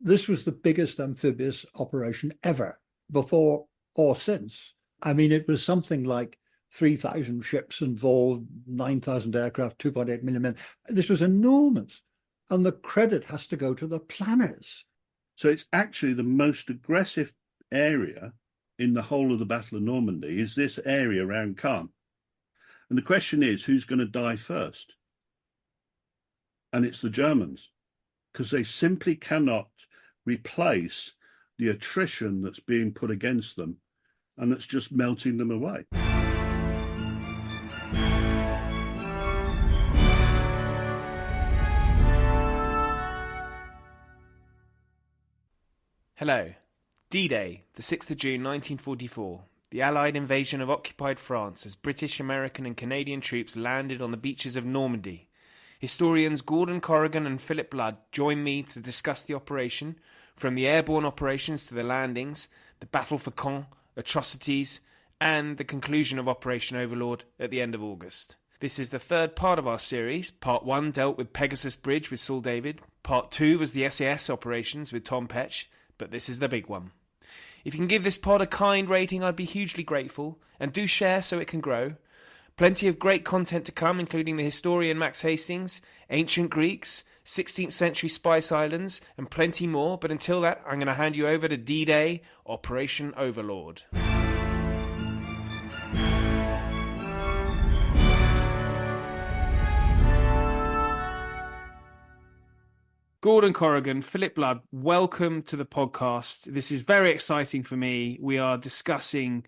this was the biggest amphibious operation ever, before or since. I mean, it was something like 3,000 ships involved, 9,000 aircraft, 2.8 million men. This was enormous. And the credit has to go to the planners. So it's actually the most aggressive area in the whole of the Battle of Normandy is this area around Caen. And the question is, who's going to die first? And it's the Germans, because they simply cannot replace the attrition that's being put against them, and that's just melting them away. Hello. D-Day, the 6th of June 1944. The Allied invasion of occupied France as British, American and Canadian troops landed on the beaches of Normandy. Historians Gordon Corrigan and Philip Blood join me to discuss the operation, from the airborne operations to the landings, the battle for Caen, atrocities, and the conclusion of Operation Overlord at the end of August. This is the third part of our series. Part 1 dealt with Pegasus Bridge with Saul David. Part 2 was the SAS operations with Tom Petch, but this is the big one. If you can give this pod a kind rating, I'd be hugely grateful, and do share so it can grow. Plenty of great content to come, including the historian Max Hastings, ancient Greeks, 16th century Spice Islands, and plenty more. But until that, I'm going to hand you over to D-Day, Operation Overlord. Gordon Corrigan, Philip Blood, welcome to the podcast. This is very exciting for me. We are discussing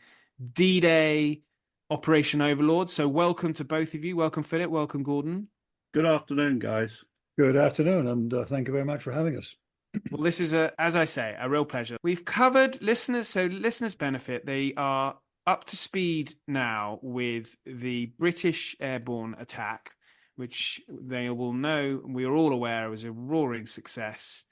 D-Day, Operation Overlord. So welcome to both of you. Welcome, Philip. Welcome, Gordon. Good afternoon, guys. Good afternoon, and thank you very much for having us. Well, this is, as I say, a real pleasure. We've covered listeners, so listeners benefit. They are up to speed now with the British airborne attack, which they will know, we are all aware, was a roaring success.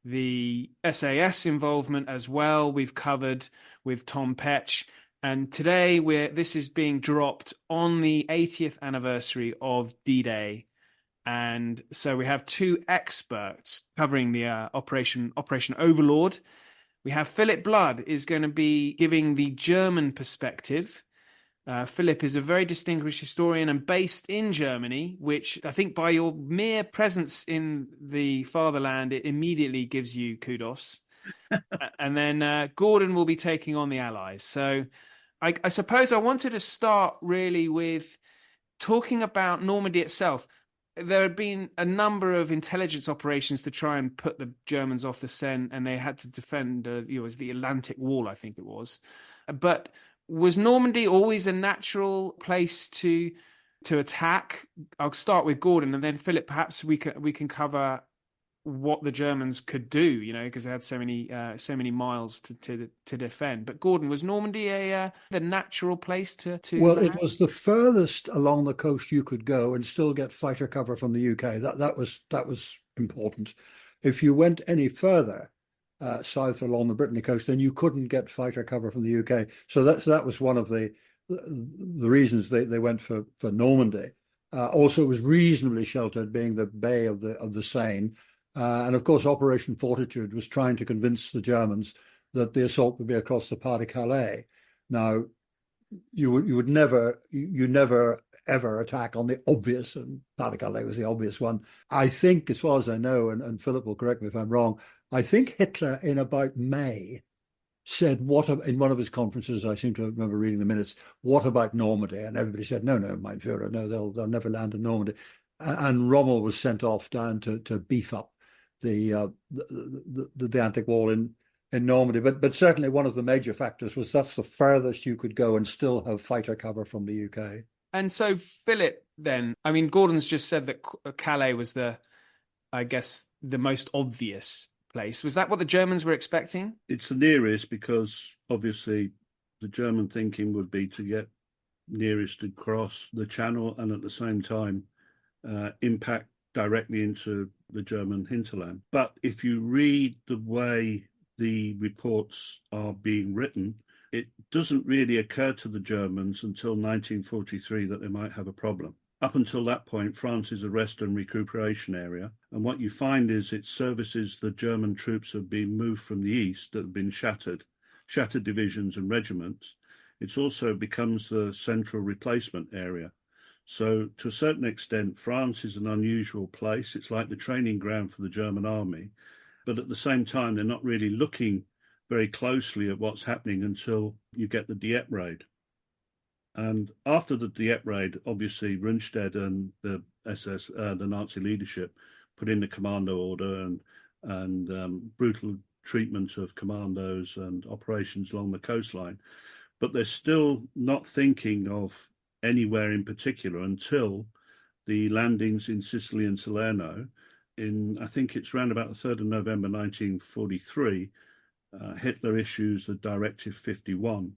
The SAS involvement as well, we've covered with Tom Petch. And today, this is being dropped on the 80th anniversary of D-Day. And so we have two experts covering the Operation Overlord. We have Philip Blood is going to be giving the German perspective. Philip is a very distinguished historian and based in Germany, which I think by your mere presence in the fatherland, it immediately gives you kudos. And then Gordon will be taking on the Allies. So I suppose I wanted to start really with talking about Normandy itself. There had been a number of intelligence operations to try and put the Germans off the Seine, and they had to defend, it was the Atlantic Wall, I think it was. But was Normandy always a natural place to attack? I'll start with Gordon, and then Philip, perhaps we can cover what the Germans could do, because they had so many miles to defend. But Gordon, was Normandy the natural place to? Well, it was the furthest along the coast you could go and still get fighter cover from the UK. That was important. If you went any further south along the Brittany coast, then you couldn't get fighter cover from the UK. So that was one of the reasons they went for Normandy. Also, it was reasonably sheltered, being the bay of the Seine. And of course, Operation Fortitude was trying to convince the Germans that the assault would be across the Pas de Calais. Now, you never ever attack on the obvious, and Pas de Calais was the obvious one. I think, as far as I know, and Philip will correct me if I'm wrong, I think Hitler in about May said, in one of his conferences, I seem to remember reading the minutes, what about Normandy? And everybody said, no, mein Führer, no, they'll never land in Normandy. And Rommel was sent off down to beef up the Atlantic Wall in Normandy. But certainly one of the major factors was that's the furthest you could go and still have fighter cover from the UK. And so, Philip, then, I mean, Gordon's just said that Calais was the most obvious place. Was that what the Germans were expecting? It's the nearest, because obviously the German thinking would be to get nearest to cross the Channel and at the same time impact directly into the German hinterland. But if you read the way the reports are being written, it doesn't really occur to the Germans until 1943 that they might have a problem. Up until that point, France is a rest and recuperation area. And what you find is it services the German troops who have been moved from the east that have been shattered divisions and regiments. It also becomes the central replacement area. So to a certain extent, France is an unusual place. It's like the training ground for the German army. But at the same time, they're not really looking very closely at what's happening until you get the Dieppe raid. And after the Dieppe raid, obviously Rundstedt and the the Nazi leadership, put in the commando order and brutal treatment of commandos and operations along the coastline. But they're still not thinking of anywhere in particular until the landings in Sicily and Salerno. I think it's around about the 3rd of November 1943, Hitler issues the Directive 51.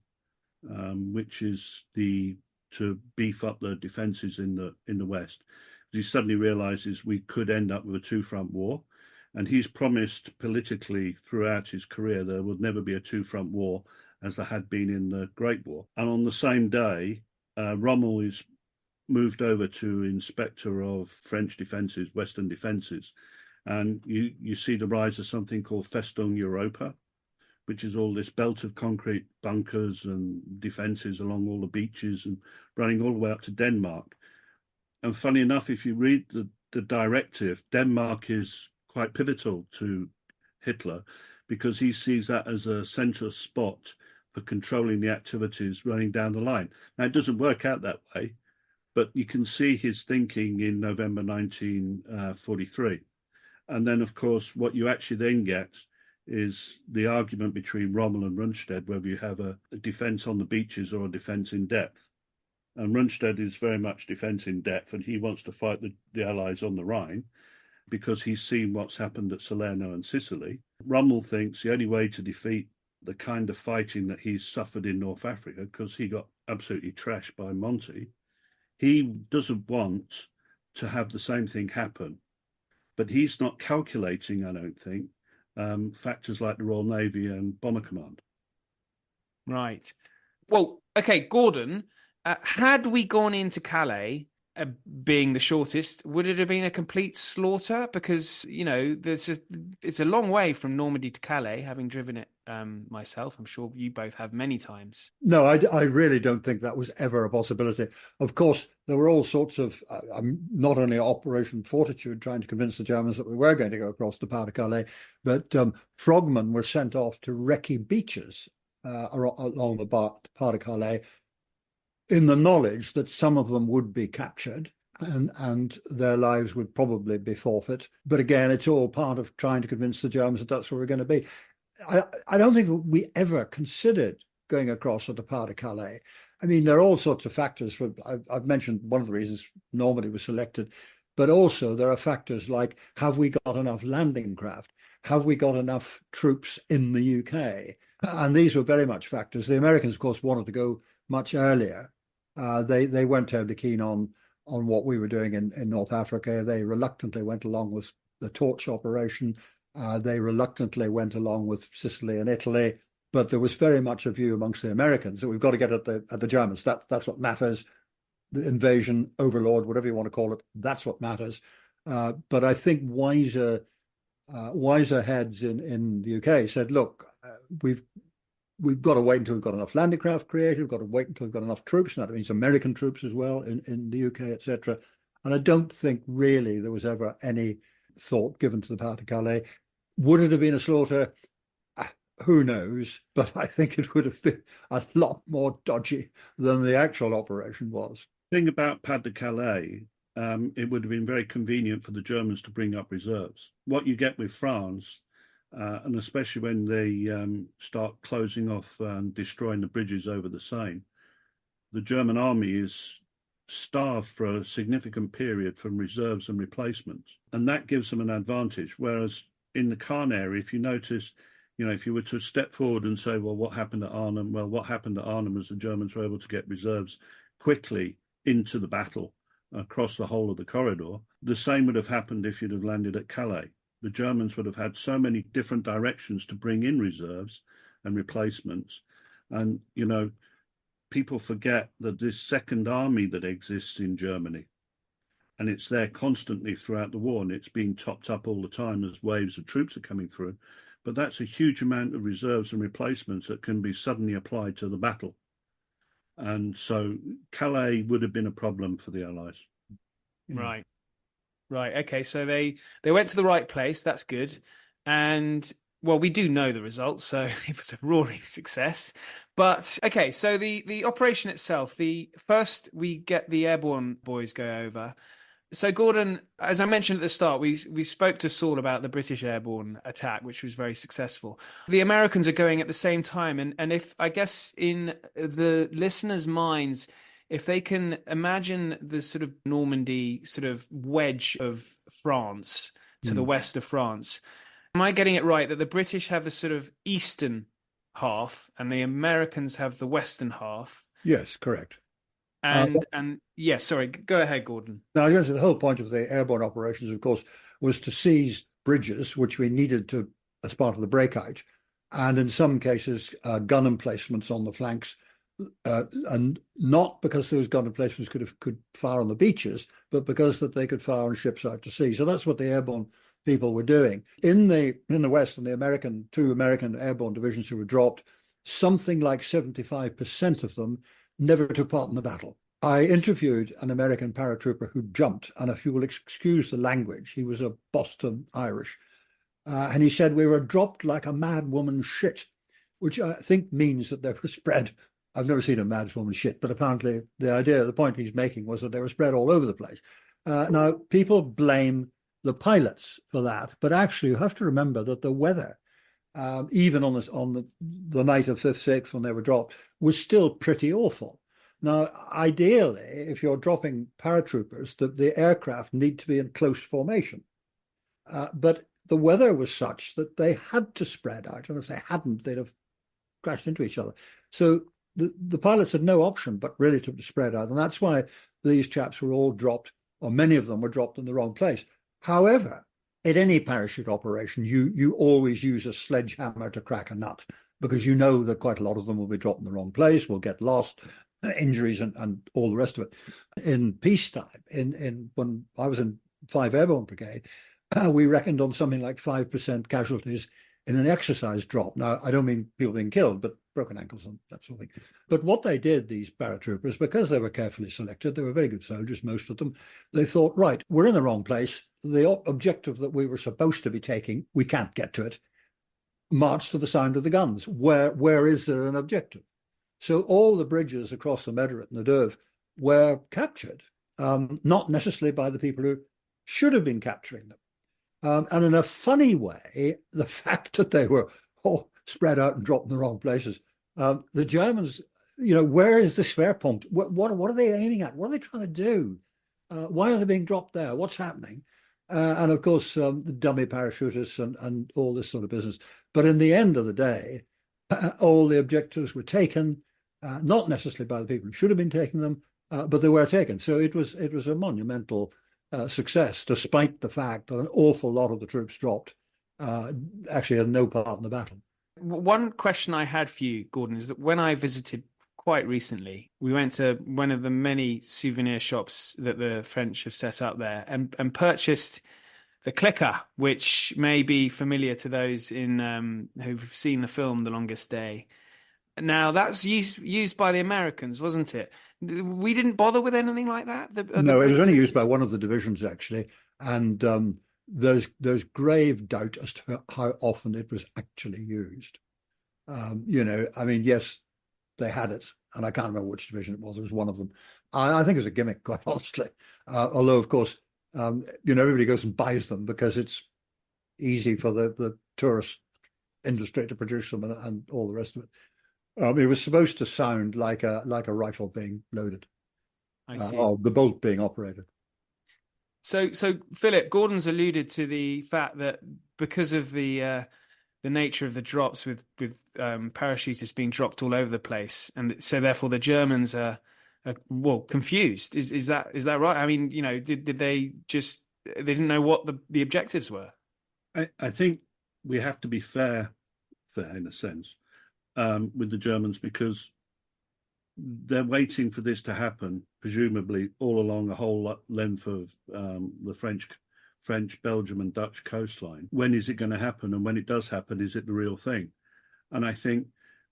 Which is to beef up the defences in the West. He suddenly realises we could end up with a two-front war, and he's promised politically throughout his career there would never be a two-front war as there had been in the Great War. And on the same day, Rommel is moved over to inspector of French defences, Western defences, and you see the rise of something called Festung Europa, which is all this belt of concrete bunkers and defences along all the beaches and running all the way up to Denmark. And funny enough, if you read the directive, Denmark is quite pivotal to Hitler because he sees that as a central spot for controlling the activities running down the line. Now, it doesn't work out that way, but you can see his thinking in November 1943. And then, of course, what you actually then get is the argument between Rommel and Rundstedt, whether you have a defence on the beaches or a defence in depth. And Rundstedt is very much defence in depth, and he wants to fight the Allies on the Rhine because he's seen what's happened at Salerno and Sicily. Rommel thinks the only way to defeat the kind of fighting that he's suffered in North Africa, because he got absolutely trashed by Monty, he doesn't want to have the same thing happen. But he's not calculating, I don't think, factors like the Royal Navy and Bomber Command. Right. Well, okay, Gordon, had we gone into Calais being the shortest, would it have been a complete slaughter? Because, it's a long way from Normandy to Calais, having driven it myself. I'm sure you both have many times. No, I really don't think that was ever a possibility. Of course, there were all sorts of, not only Operation Fortitude trying to convince the Germans that we were going to go across the Pas de Calais, but frogmen were sent off to recce beaches along the Pas de Calais in the knowledge that some of them would be captured and their lives would probably be forfeit. But again, it's all part of trying to convince the Germans that that's where we're going to be. I don't think we ever considered going across at the Pas de Calais. I mean, there are all sorts of factors. I've mentioned one of the reasons Normandy was selected, but also there are factors like, have we got enough landing craft? Have we got enough troops in the UK? And these were very much factors. The Americans, of course, wanted to go much earlier. They weren't terribly keen on what we were doing in North Africa. They reluctantly went along with the Torch operation. They reluctantly went along with Sicily and Italy, but there was very much a view amongst the Americans that we've got to get at the Germans. That's what matters. The invasion, Overlord, whatever you want to call it, that's what matters. But I think wiser heads in the UK said, look, we've got to wait until we've got enough landing craft created. We've got to wait until we've got enough troops. And that means American troops as well in the UK, etc. And I don't think really there was ever any thought given to the Pas de Calais. Would it have been a slaughter? Who knows? But I think it would have been a lot more dodgy than the actual operation was. The thing about Pas de Calais, it would have been very convenient for the Germans to bring up reserves. What you get with France, and especially when they start closing off and destroying the bridges over the Seine, the German army is starved for a significant period from reserves and replacements. And that gives them an advantage. Whereas in the Caen area, if you notice, if you were to step forward and say, well, what happened at Arnhem? Well, what happened at Arnhem is the Germans were able to get reserves quickly into the battle across the whole of the corridor. The same would have happened if you'd have landed at Calais. The Germans would have had so many different directions to bring in reserves and replacements. And, people forget that this second army that exists in Germany, and it's there constantly throughout the war, and it's being topped up all the time as waves of troops are coming through. But that's a huge amount of reserves and replacements that can be suddenly applied to the battle. And so Calais would have been a problem for the Allies. Right. Okay. So they went to the right place. That's good. And well, we do know the results, so it was a roaring success. But okay, so the operation itself, the first we get the airborne boys go over. So Gordon, as I mentioned at the start, we spoke to Saul about the British airborne attack, which was very successful. The Americans are going at the same time, and if I guess in the listeners' minds, if they can imagine the sort of Normandy sort of wedge of France to the west of France, am I getting it right that the British have the sort of eastern half and the Americans have the western half? Yes, correct. And yeah, sorry, go ahead, Gordon. Now, I guess the whole point of the airborne operations, of course, was to seize bridges, which we needed to as part of the breakout, and in some cases, gun emplacements on the flanks, and not because those gun emplacements could fire on the beaches, but because that they could fire on ships out to sea. So that's what the airborne people were doing. In the West, and the two American airborne divisions who were dropped, something like 75% of them never took part in the battle. I interviewed an American paratrooper who jumped, and if you will excuse the language, he was a Boston Irish, and he said, we were dropped like a mad woman's shit, which I think means that they were spread. I've never seen a mad woman's shit, but apparently the point he's making was that they were spread all over the place. Now, people blame the pilots for that, but actually you have to remember that the weather, even on the night of 5th, 6th when they were dropped, was still pretty awful. Now, ideally, if you're dropping paratroopers, the aircraft need to be in close formation. But the weather was such that they had to spread out, and if they hadn't, they'd have crashed into each other. So the pilots had no option but really to spread out, and that's why these chaps were all dropped, or many of them were dropped in the wrong place. However, in any parachute operation, you always use a sledgehammer to crack a nut, because you know that quite a lot of them will be dropped in the wrong place, will get lost, injuries and all the rest of it. In peacetime, when I was in 5 Airborne Brigade, we reckoned on something like 5% casualties in an exercise drop. Now, I don't mean people being killed, but broken ankles and that sort of thing. But what they did, these paratroopers, because they were carefully selected, they were very good soldiers, most of them, they thought, right, we're in the wrong place. The objective that we were supposed to be taking, we can't get to it. March to the sound of the guns. Where is there an objective? So all the bridges across the Mederit and the Derve were captured, not necessarily by the people who should have been capturing them. And in a funny way, the fact that they were all spread out and dropped in the wrong places, the Germans, where is the Schwerpunkt? What are they aiming at? What are they trying to do? Why are they being dropped there? What's happening? And of course, the dummy parachutists and all this sort of business. But in the end of the day, all the objectives were taken, not necessarily by the people who should have been taking them, but they were taken. So it was a monumental success, despite the fact that an awful lot of the troops dropped actually had no part in the battle. One question I had for you, Gordon, is that when I visited quite recently, we went to one of the many souvenir shops that the French have set up there and purchased the clicker, which may be familiar to those who've seen the film The Longest Day. Now, that's used by the Americans, wasn't it? We didn't bother with anything like that? No, it was only used by one of the divisions, actually. And there's grave doubt as to how often it was actually used. Yes, they had it, and I can't remember which division it was. It was one of them. I think it was a gimmick, quite honestly. Although, of course, everybody goes and buys them because it's easy for the tourist industry to produce them and all the rest of it. It was supposed to sound like a rifle being loaded, I see. or the bolt being operated. So Philip, Gordon's alluded to the fact that because of the nature of the drops with parachutists being dropped all over the place, and so therefore the Germans are confused. Is that right? I mean, did they didn't know what the objectives were? I think we have to be fair in a sense with the Germans, because they're waiting for this to happen, presumably all along the whole length of the French, Belgium and Dutch coastline. When is it going to happen? And when it does happen, is it the real thing? And I think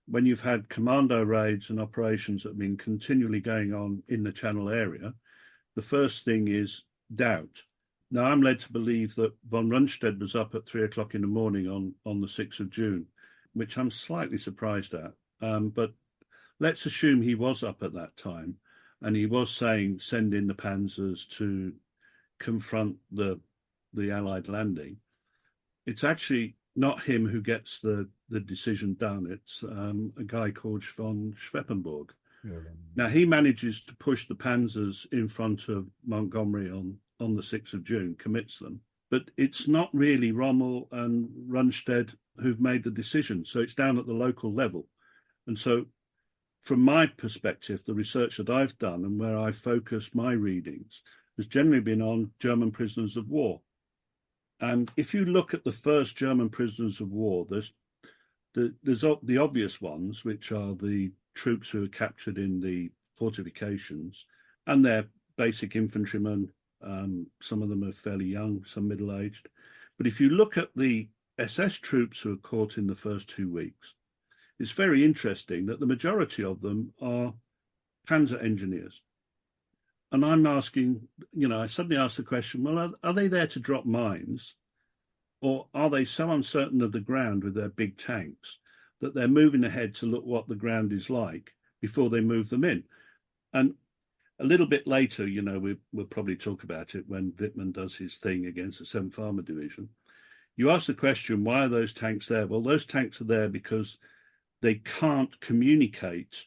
when you've had commando raids and operations that have been continually going on in the Channel area, the first thing is doubt. Now, I'm led to believe that von Rundstedt was up at 3:00 in the morning on the 6th of June, which I'm slightly surprised at. But let's assume he was up at that time and he was saying, send in the panzers to confront the Allied landing. It's actually not him who gets the decision done. It's a guy called von Schweppenborg. Yeah. Now, he manages to push the panzers in front of Montgomery on the 6th of June, commits them. But it's not really Rommel and Rundstedt who've made the decision. So it's down at the local level. And so from my perspective, the research that I've done and where I focused my readings has generally been on German prisoners of war. And if you look at the first German prisoners of war, there's the obvious ones, which are the troops who are captured in the fortifications, and they're basic infantrymen. Some of them are fairly young, some middle-aged. But if you look at the SS troops who are caught in the first 2 weeks, it's very interesting that the majority of them are panzer engineers. And I'm asking, I suddenly ask the question, well, are they there to drop mines? Or are they so uncertain of the ground with their big tanks that they're moving ahead to look what the ground is like before they move them in? And a little bit later, we'll probably talk about it when Wittmann does his thing against the 7th Armoured Division. You ask the question, why are those tanks there? Well, those tanks are there because they can't communicate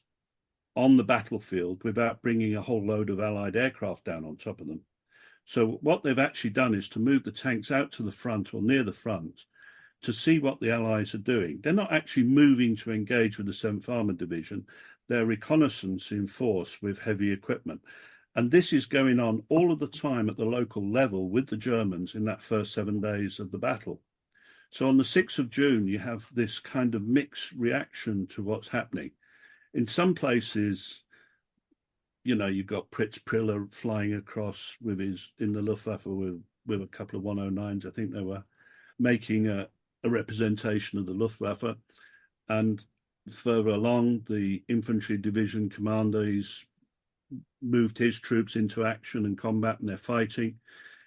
on the battlefield without bringing a whole load of Allied aircraft down on top of them. So what they've actually done is to move the tanks out to the front or near the front to see what the Allies are doing. They're not actually moving to engage with the 7th Armoured Division. They're reconnaissance in force with heavy equipment. And this is going on all of the time at the local level with the Germans in that first 7 days of the battle. So on the 6th of June, you have this kind of mixed reaction to what's happening. In some places, you've got Fritz Priller flying across in the Luftwaffe with a couple of 109s. I think they were making a representation of the Luftwaffe. And further along, the infantry division commander, he's moved his troops into action and combat, and they're fighting.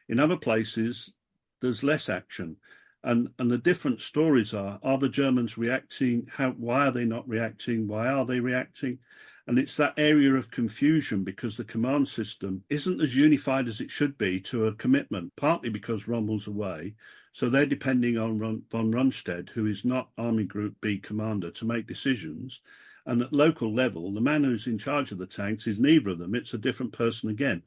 In other places, there's less action. And the different stories are the Germans reacting? Why are they not reacting? Why are they reacting? And it's that area of confusion because the command system isn't as unified as it should be to a commitment, partly because Rommel's away. So they're depending on von Rundstedt, who is not Army Group B commander, to make decisions. And at local level, the man who's in charge of the tanks is neither of them. It's a different person again.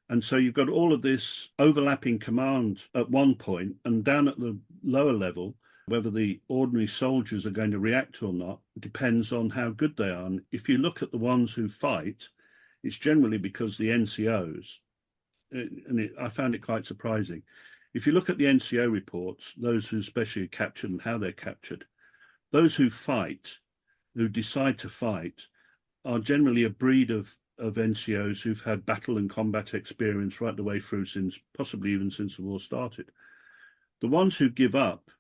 And so you've got all of this overlapping command at one point, and down at the lower level, whether the ordinary soldiers are going to react or not depends on how good they are. And if you look at the ones who fight, it's generally because the NCOs, I found it quite surprising. If you look at the NCO reports, those who especially are captured and how they're captured, those who fight, who decide to fight, are generally a breed of NCOs who've had battle and combat experience right the way through possibly even since the war started. The ones who give up,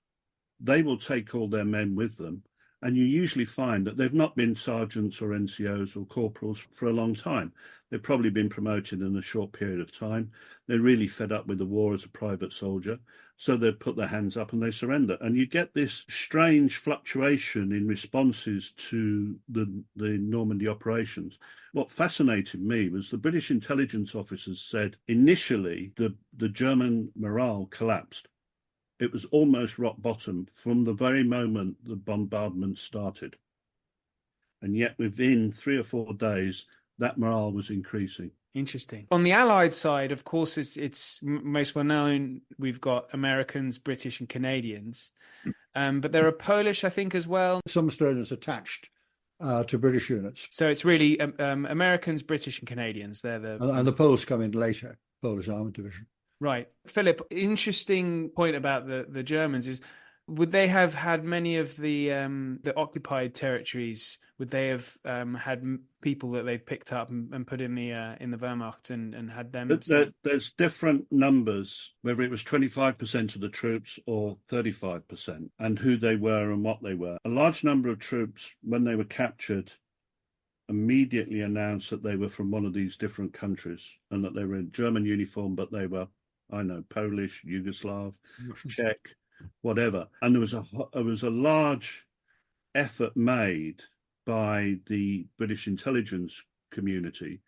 they will take all their men with them, and you usually find that they've not been sergeants or NCOs or corporals for a long time. They've probably been promoted in a short period of time. They're really fed up with the war as a private soldier, so they put their hands up and they surrender. And you get this strange fluctuation in responses to the Normandy operations. What fascinated me was the British intelligence officers said initially the German morale collapsed. It was almost rock bottom from the very moment the bombardment started. And yet within 3 or 4 days, that morale was increasing. Interesting. On the Allied side, of course, it's most well known. We've got Americans, British and Canadians. But there are Polish, I think, as well. Some Australians attached to British units. So it's really Americans, British and Canadians. They're and the Poles come in later, Polish Armoured Division. Right. Philip, interesting point about the Germans is Would they have had many of the occupied territories? Would they have had people that they've picked up and put in the Wehrmacht and had them? There's different numbers, whether it was 25% of the troops or 35%, and who they were and what they were. A large number of troops, when they were captured, immediately announced that they were from one of these different countries and that they were in German uniform, but they were, I know, Polish, Yugoslav, Czech, whatever. And there was a large effort made by the British intelligence community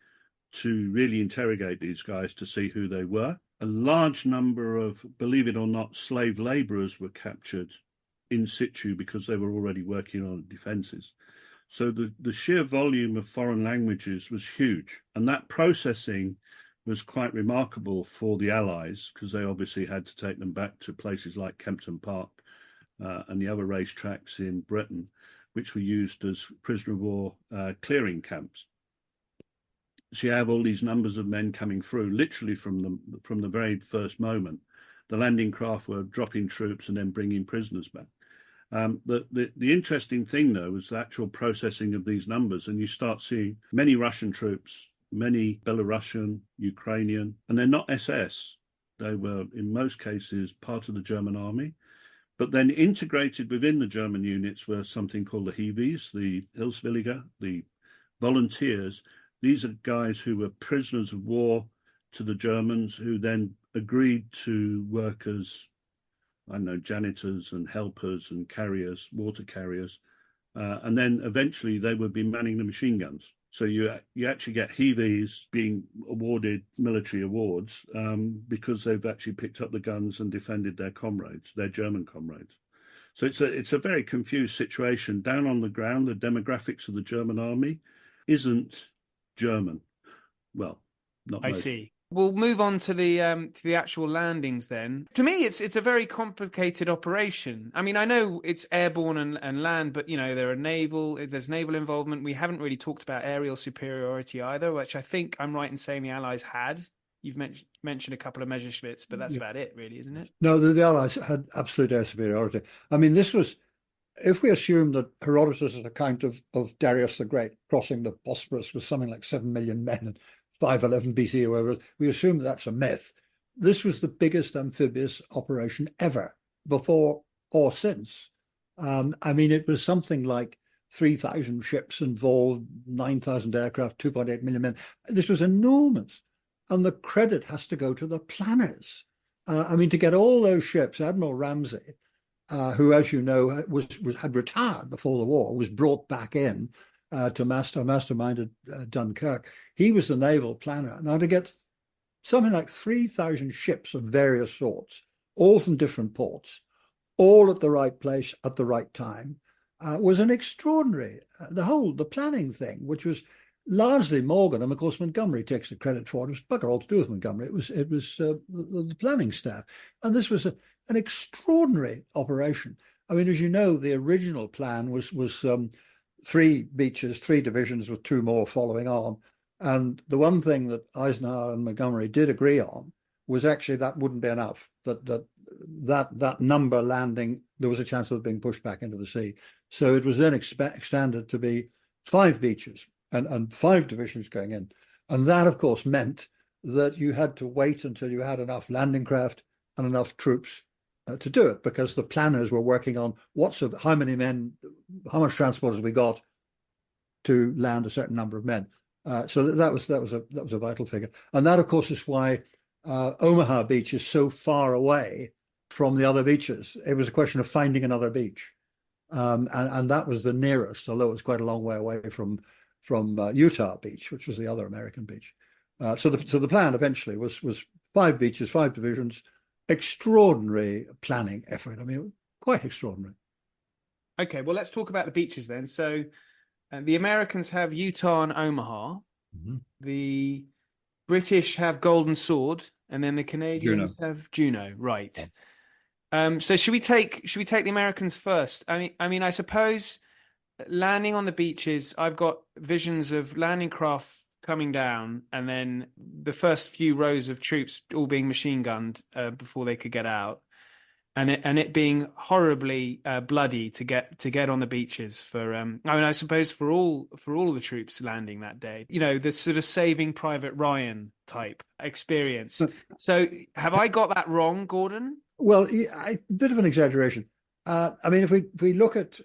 to really interrogate these guys to see who they were. A large number of, believe it or not, slave laborers were captured in situ because they were already working on defenses. So the sheer volume of foreign languages was huge. And that processing was quite remarkable for the Allies, because they obviously had to take them back to places like Kempton Park and the other racetracks in Britain, which were used as prisoner of war clearing camps. So you have all these numbers of men coming through, literally from the very first moment. The landing craft were dropping troops and then bringing prisoners back. The interesting thing, though, was the actual processing of these numbers, and you start seeing many Russian troops, many Belarusian, Ukrainian, and they're not SS. They were, in most cases, part of the German army. But then integrated within the German units were something called the Heavies, the Hilfswilliger, the volunteers. These are guys who were prisoners of war to the Germans, who then agreed to work as, I don't know, janitors and helpers and carriers, water carriers. And then eventually they would be manning the machine guns. So you actually get Heavies being awarded military awards because they've actually picked up the guns and defended their comrades, their German comrades. So it's a very confused situation. Down on the ground, the demographics of the German army isn't German. Well, not I see. We'll move on to the actual landings then. To me, it's a very complicated operation. I mean, I know it's airborne and land, but there's naval involvement. We haven't really talked about aerial superiority either, which I think I'm right in saying the Allies had. You've mentioned a couple of Messerschmitts, but that's about it, really, isn't it? No, the Allies had absolute air superiority. I mean, this was, if we assume that Herodotus' account of Darius the Great crossing the Bosphorus with something like 7 million men in 511 BC or whatever, we assume that's a myth. This was the biggest amphibious operation ever, before or since. I mean, it was something like 3,000 ships involved, 9,000 aircraft, 2.8 million men. This was enormous. And the credit has to go to the planners. I mean, to get all those ships, Admiral Ramsay, who, as you know, had retired before the war, was brought back in to masterminded Dunkirk. He was the naval planner. Now, to get something like 3,000 ships of various sorts, all from different ports, all at the right place at the right time, was an extraordinary. The planning thing, which was largely Morgan, and of course Montgomery takes the credit for it. It was bugger all to do with Montgomery. It was the planning staff, and this was an extraordinary operation. I mean, as you know, the original plan was 3 beaches, 3 divisions with 2 more following on. And the one thing that Eisenhower and Montgomery did agree on was actually that wouldn't be enough. That number landing, there was a chance of it being pushed back into the sea. So it was then expanded to be 5 beaches and 5 divisions going in. And that, of course, meant that you had to wait until you had enough landing craft and enough troops to do it, because the planners were working on how many men, how much transport have we got to land a certain number of men. So that was a vital figure, and that, of course, is why Omaha Beach is so far away from the other beaches. It was a question of finding another beach, and that was the nearest, although it was quite a long way away from Utah Beach, which was the other American beach. So the plan eventually was 5 beaches, 5 divisions. Extraordinary planning effort. I mean, quite extraordinary. Okay, well, let's talk about the beaches then. So the Americans have Utah and Omaha. Mm-hmm. The British have Golden Sword, and then the Canadians have Juno. Right. So should we take the Americans first? I mean, I suppose landing on the beaches, I've got visions of landing craft coming down, and then the first few rows of troops all being machine gunned before they could get out. and it being horribly bloody to get on the beaches for I mean, I suppose for all the troops landing that day, the sort of Saving Private Ryan type experience. So have I got that wrong, Gordon? Well, a bit of an exaggeration. I mean, if we look at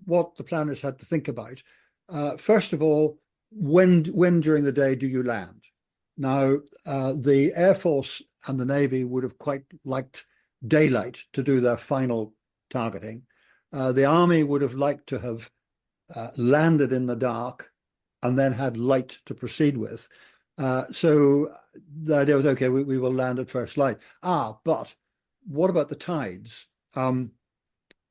what the planners had to think about, first of all, when during the day do you land? Now, the Air Force and the Navy would have quite liked daylight to do their final targeting. The Army would have liked to have landed in the dark and then had light to proceed with. So the idea was, okay, we will land at first light. But what about the tides?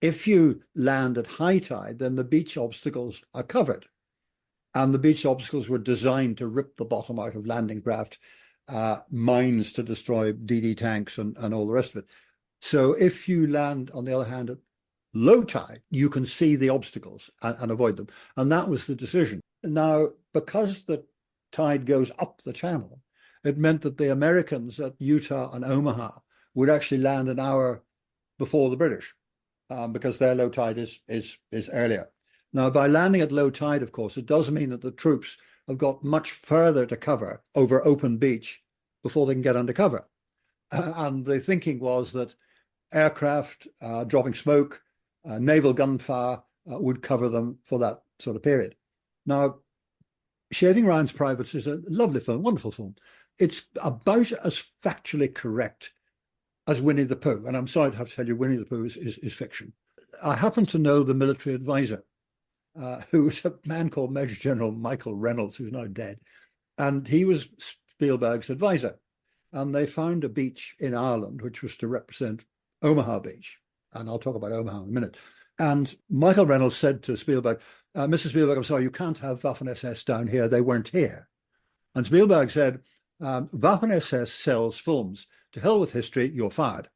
If you land at high tide, then the beach obstacles are covered. And the beach obstacles were designed to rip the bottom out of landing craft, mines to destroy DD tanks and all the rest of it. So if you land, on the other hand, at low tide, you can see the obstacles and avoid them. And that was the decision. Now, because the tide goes up the channel, it meant that the Americans at Utah and Omaha would actually land an hour before the British, because their low tide is earlier. Now, by landing at low tide, of course, it does mean that the troops have got much further to cover over open beach before they can get under cover. And the thinking was that aircraft, dropping smoke, naval gunfire would cover them for that sort of period. Now, Shaving Ryan's Privates is a lovely film, wonderful film. It's about as factually correct as Winnie the Pooh. And I'm sorry to have to tell you, Winnie the Pooh is fiction. I happen to know the military advisor, who was a man called Major General Michael Reynolds, who's now dead. And he was Spielberg's advisor. And they found a beach in Ireland, which was to represent Omaha Beach. And I'll talk about Omaha in a minute. And Michael Reynolds said to Spielberg, Mr. Spielberg, I'm sorry, you can't have Waffen-SS down here. They weren't here. And Spielberg said, Waffen-SS sells films. To hell with history, you're fired.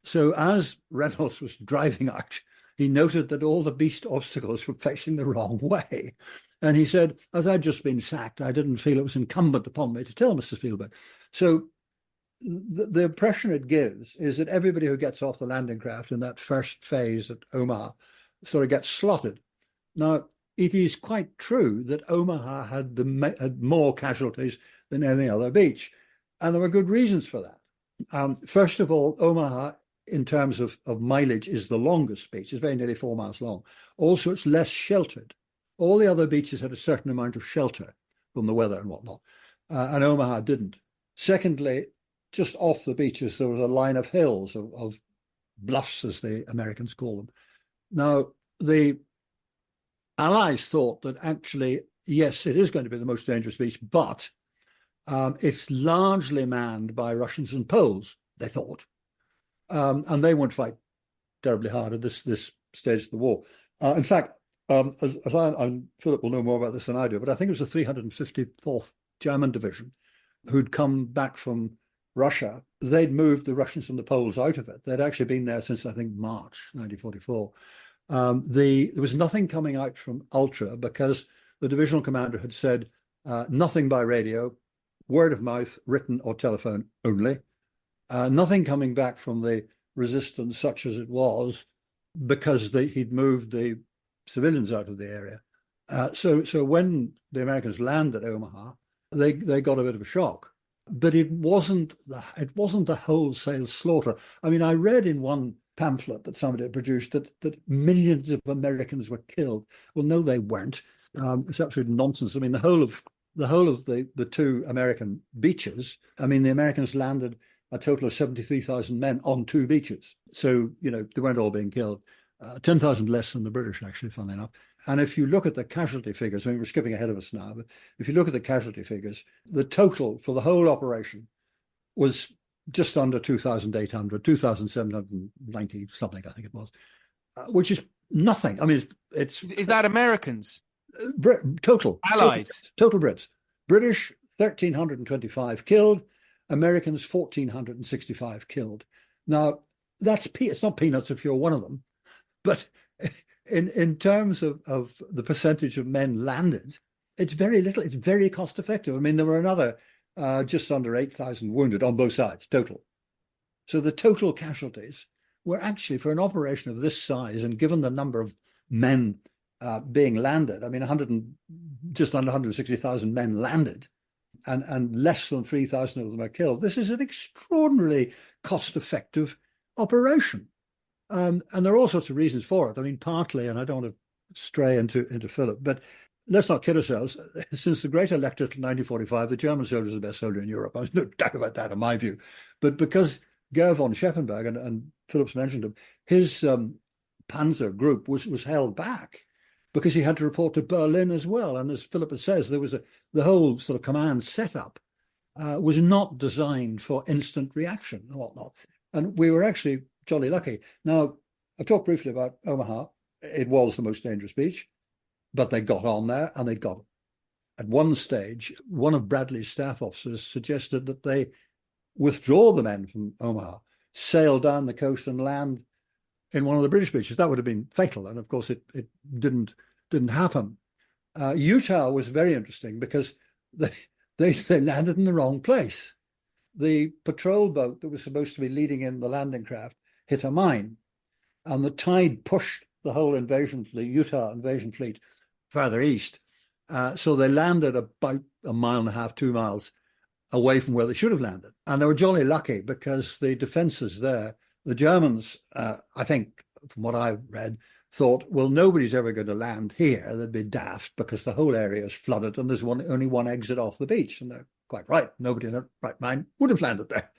So as Reynolds was driving out, he noted that all the beast obstacles were facing the wrong way. And he said, as I'd just been sacked, I didn't feel it was incumbent upon me to tell Mr. Spielberg. So the impression it gives is that everybody who gets off the landing craft in that first phase at Omaha sort of gets slotted. Now, it is quite true that Omaha had more casualties than any other beach. And there were good reasons for that. First of all, Omaha, in terms of mileage, is the longest beach. It's very nearly 4 miles long. Also, it's less sheltered. All the other beaches had a certain amount of shelter from the weather and whatnot, and Omaha didn't. Secondly, just off the beaches, there was a line of hills, of bluffs, as the Americans call them. Now, the Allies thought that actually, yes, it is going to be the most dangerous beach, but it's largely manned by Russians and Poles, they thought. And they won't fight terribly hard at this stage of the war. In fact, as Philip will know more about this than I do, but I think it was the 354th German Division who'd come back from Russia. They'd moved the Russians and the Poles out of it. They'd actually been there since, I think, March 1944. There was nothing coming out from Ultra because the divisional commander had said nothing by radio, word of mouth, written or telephone only. Nothing coming back from the resistance, such as it was, because he'd moved the civilians out of the area. So when the Americans landed at Omaha, they got a bit of a shock. But it wasn't a wholesale slaughter. I mean, I read in one pamphlet that somebody had produced that millions of Americans were killed. Well, no, they weren't. It's absolute nonsense. I mean, the whole of the two American beaches. I mean, the Americans landed a total of 73,000 men on two beaches. So, they weren't all being killed. 10,000 less than the British, actually, funnily enough. And if you look at the casualty figures, I mean, we're skipping ahead of us now, but if you look at the casualty figures, the total for the whole operation was just under 2,800, 2,790 something, I think it was, which is nothing. I mean, Is that Americans? Total. Allies. Total Brits. British, 1,325 killed. Americans, 1,465 killed. Now, it's not peanuts if you're one of them, but in terms of the percentage of men landed, it's very little. It's very cost effective. I mean, there were another just under 8,000 wounded on both sides, total. So the total casualties were actually, for an operation of this size, and given the number of men being landed, I mean, just under 160,000 men landed, and less than 3,000 of them are killed. This is an extraordinarily cost-effective operation. And there are all sorts of reasons for it. I mean, partly, and I don't want to stray into Philip, but let's not kid ourselves. Since the Great Electorate in 1945, the German soldier is the best soldier in Europe. There's no doubt about that, in my view. But because Georg von Scheppenberg, and Philip's mentioned him, his panzer group was held back because he had to report to Berlin as well. And as Philip says, there was the whole sort of command setup was not designed for instant reaction and whatnot. And we were actually jolly lucky. Now, I talked briefly about Omaha. It was the most dangerous beach, but they got on there, and they got it. At one stage, one of Bradley's staff officers suggested that they withdraw the men from Omaha, sail down the coast and land in one of the British beaches. That would have been fatal, and of course it didn't happen. Utah was very interesting because they landed in the wrong place. The patrol boat that was supposed to be leading in the landing craft hit a mine, and the tide pushed the whole Utah invasion fleet further east. So they landed about a mile and a half, 2 miles away from where they should have landed. And they were jolly lucky because the defenses there, the Germans, I think, from what I read, thought, well, nobody's ever going to land here. They'd be daft because the whole area is flooded and there's only one exit off the beach. And they're quite right. Nobody in their right mind would have landed there.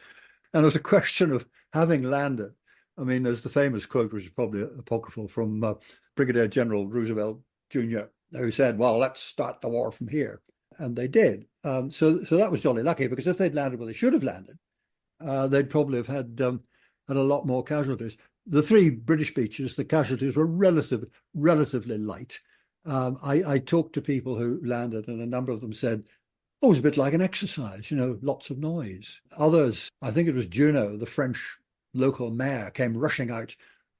And it was a question of having landed. I mean, there's the famous quote, which is probably apocryphal, from Brigadier General Roosevelt Jr., who said, well, let's start the war from here. And they did. So that was jolly lucky, because if they'd landed where they should have landed, they'd probably have had a lot more casualties. The three British beaches, the casualties were relatively light. I talked to people who landed, and a number of them said, oh, it was a bit like an exercise, lots of noise. Others, I think it was Juneau, the French local mayor, came rushing out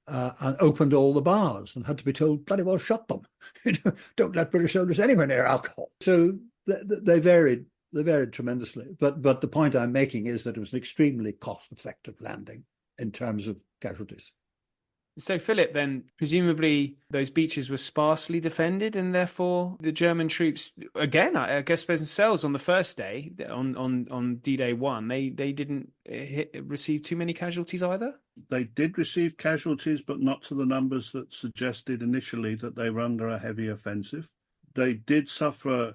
and opened all the bars and had to be told, bloody well, shut them. Don't let British soldiers anywhere near alcohol. So they varied tremendously. But the point I'm making is that it was an extremely cost-effective landing in terms of casualties. So, Philip, then presumably those beaches were sparsely defended, and therefore the German troops, again, I guess themselves on the first day, on D-Day 1, they didn't receive too many casualties either? They did receive casualties, but not to the numbers that suggested initially that they were under a heavy offensive. They did suffer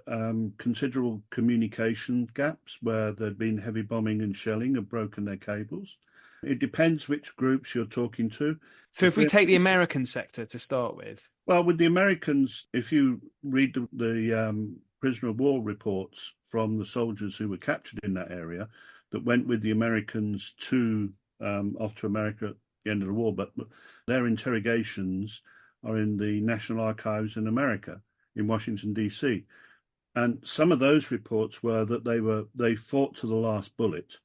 considerable communication gaps where there'd been heavy bombing and shelling and broken their cables. It depends which groups you're talking to. So if we take the American sector to start with. Well, with the Americans, if you read the prisoner of war reports from the soldiers who were captured in that area that went with the Americans off to America at the end of the war, but their interrogations are in the National Archives in America, in Washington, D.C. And some of those reports were that they fought to the last bullet,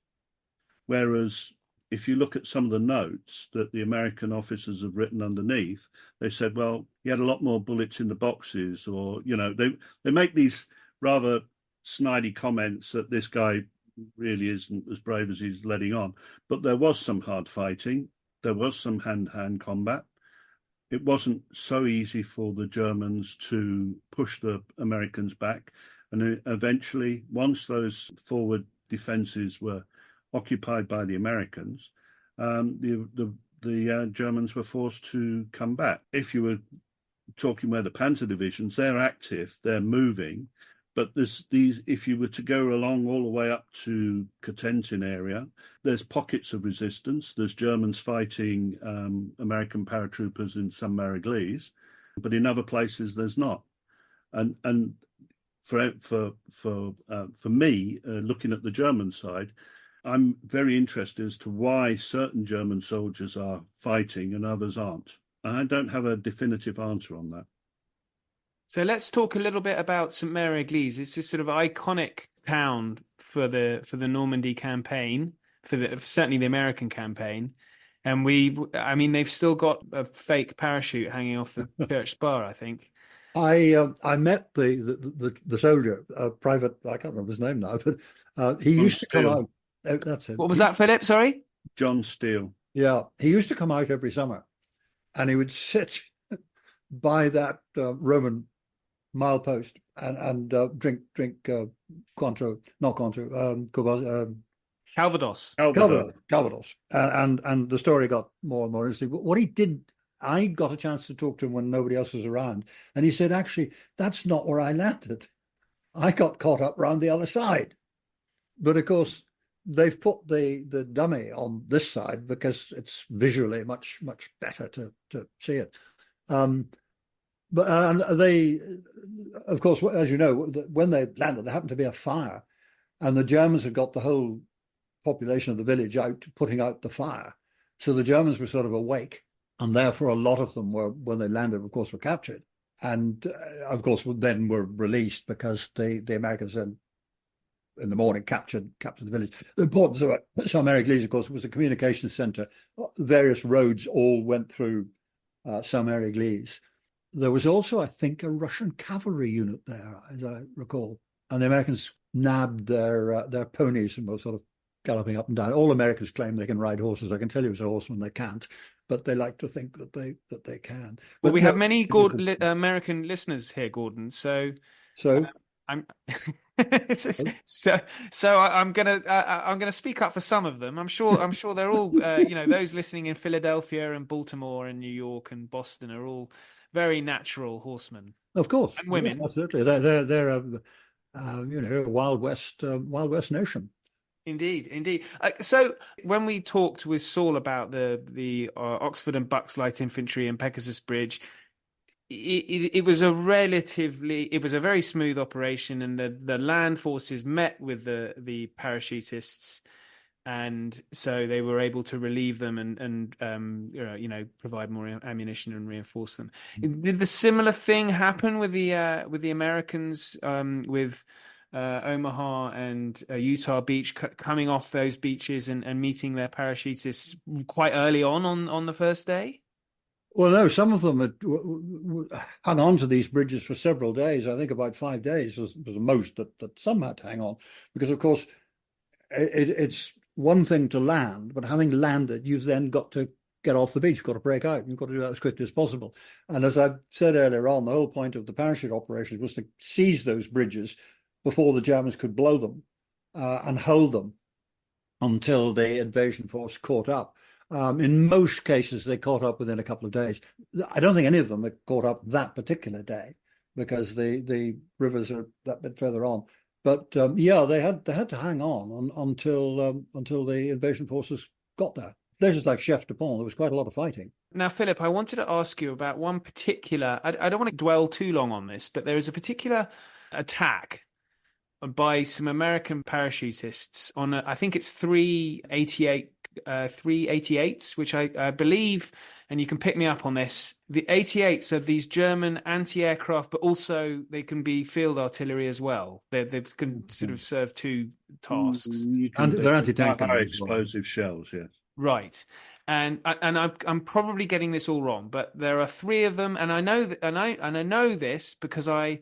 whereas if you look at some of the notes that the American officers have written underneath, they said, well, he had a lot more bullets in the boxes, or, they make these rather snidey comments that this guy really isn't as brave as he's letting on. But there was some hard fighting. There was some hand-to-hand combat. It wasn't so easy for the Germans to push the Americans back. And eventually, once those forward defenses were occupied by the Americans, the Germans were forced to come back. If you were talking where the Panzer divisions, they're active, they're moving, but there's these. If you were to go along all the way up to Cotentin area, there's pockets of resistance. There's Germans fighting American paratroopers in some Maraglees, but in other places there's not. And for me, looking at the German side, I'm very interested as to why certain German soldiers are fighting and others aren't. I don't have a definitive answer on that. So let's talk a little bit about St. Mary-Église. It's this sort of iconic town for the Normandy campaign, certainly the American campaign. And they've still got a fake parachute hanging off the church spire, I think. I met the soldier, private, I can't remember his name now, but he used to come out. That's it. What was that, Philip? Sorry? John Steele. Yeah, he used to come out every summer, and he would sit by that Roman milepost and drink Cointreau, not Cointreau, Calvados. Calvados. Calvados, and the story got more and more interesting. But what he did, I got a chance to talk to him when nobody else was around, and he said, actually, that's not where I landed. I got caught up round the other side. But of course, they've put the dummy on this side because it's visually much better to see it. But they, of course, as you know, when they landed, there happened to be a fire, and the Germans had got the whole population of the village out putting out the fire. So the Germans were sort of awake, and therefore a lot of them were, when they landed, of course, were captured, and of course then were released because the Americans then in the morning captured the village. The importance of it, Saint-Mary-Église, of course, was a communications center. Various roads all went through Saint-Mary-Église. There was also, I think, a Russian cavalry unit there, as I recall, and the Americans nabbed their ponies and were sort of galloping up and down. All Americans claim they can ride horses. I can tell you as a horseman they can't, but they like to think that they can. Well, But we no, have many American listeners here, Gordon. So I'm I'm gonna speak up for some of them. I'm sure they're all those listening in Philadelphia and Baltimore and New York and Boston are all very natural horsemen. of course, And women. yes, absolutely. They're a Wild West nation. Indeed. So when we talked with Saul about the Oxford and Bucks Light Infantry and Pegasus Bridge, it was a very smooth operation, and the land forces met with the parachutists, and so they were able to relieve them and provide more ammunition and reinforce them. Did the similar thing happen with the Americans with Omaha and Utah Beach coming off those beaches and meeting their parachutists quite early on the first day? Well, no, some of them had hung on to these bridges for several days. I think about 5 days was the most that some had to hang on, because, of course, it's one thing to land, but having landed, you've then got to get off the beach. You've got to break out. You've got to do that as quickly as possible. And as I said earlier on, the whole point of the parachute operations was to seize those bridges before the Germans could blow them and hold them until the invasion force caught up. In most cases, they caught up within a couple of days. I don't think any of them had caught up that particular day because the rivers are that bit further on. But they had to hang on until the invasion forces got there. Places like Chef de Pont, there was quite a lot of fighting. Now, Philip, I wanted to ask you about one particular. I don't want to dwell too long on this, but there is a particular attack by some American parachutists on I think it's 388s, which I believe, and you can pick me up on this. The 88s are these German anti-aircraft, but also they can be field artillery as well. They can sort of serve two tasks. And they're anti-tank high explosive shells, yes. Right. And I'm probably getting this all wrong, but there are three of them, and I know that, and I know this because I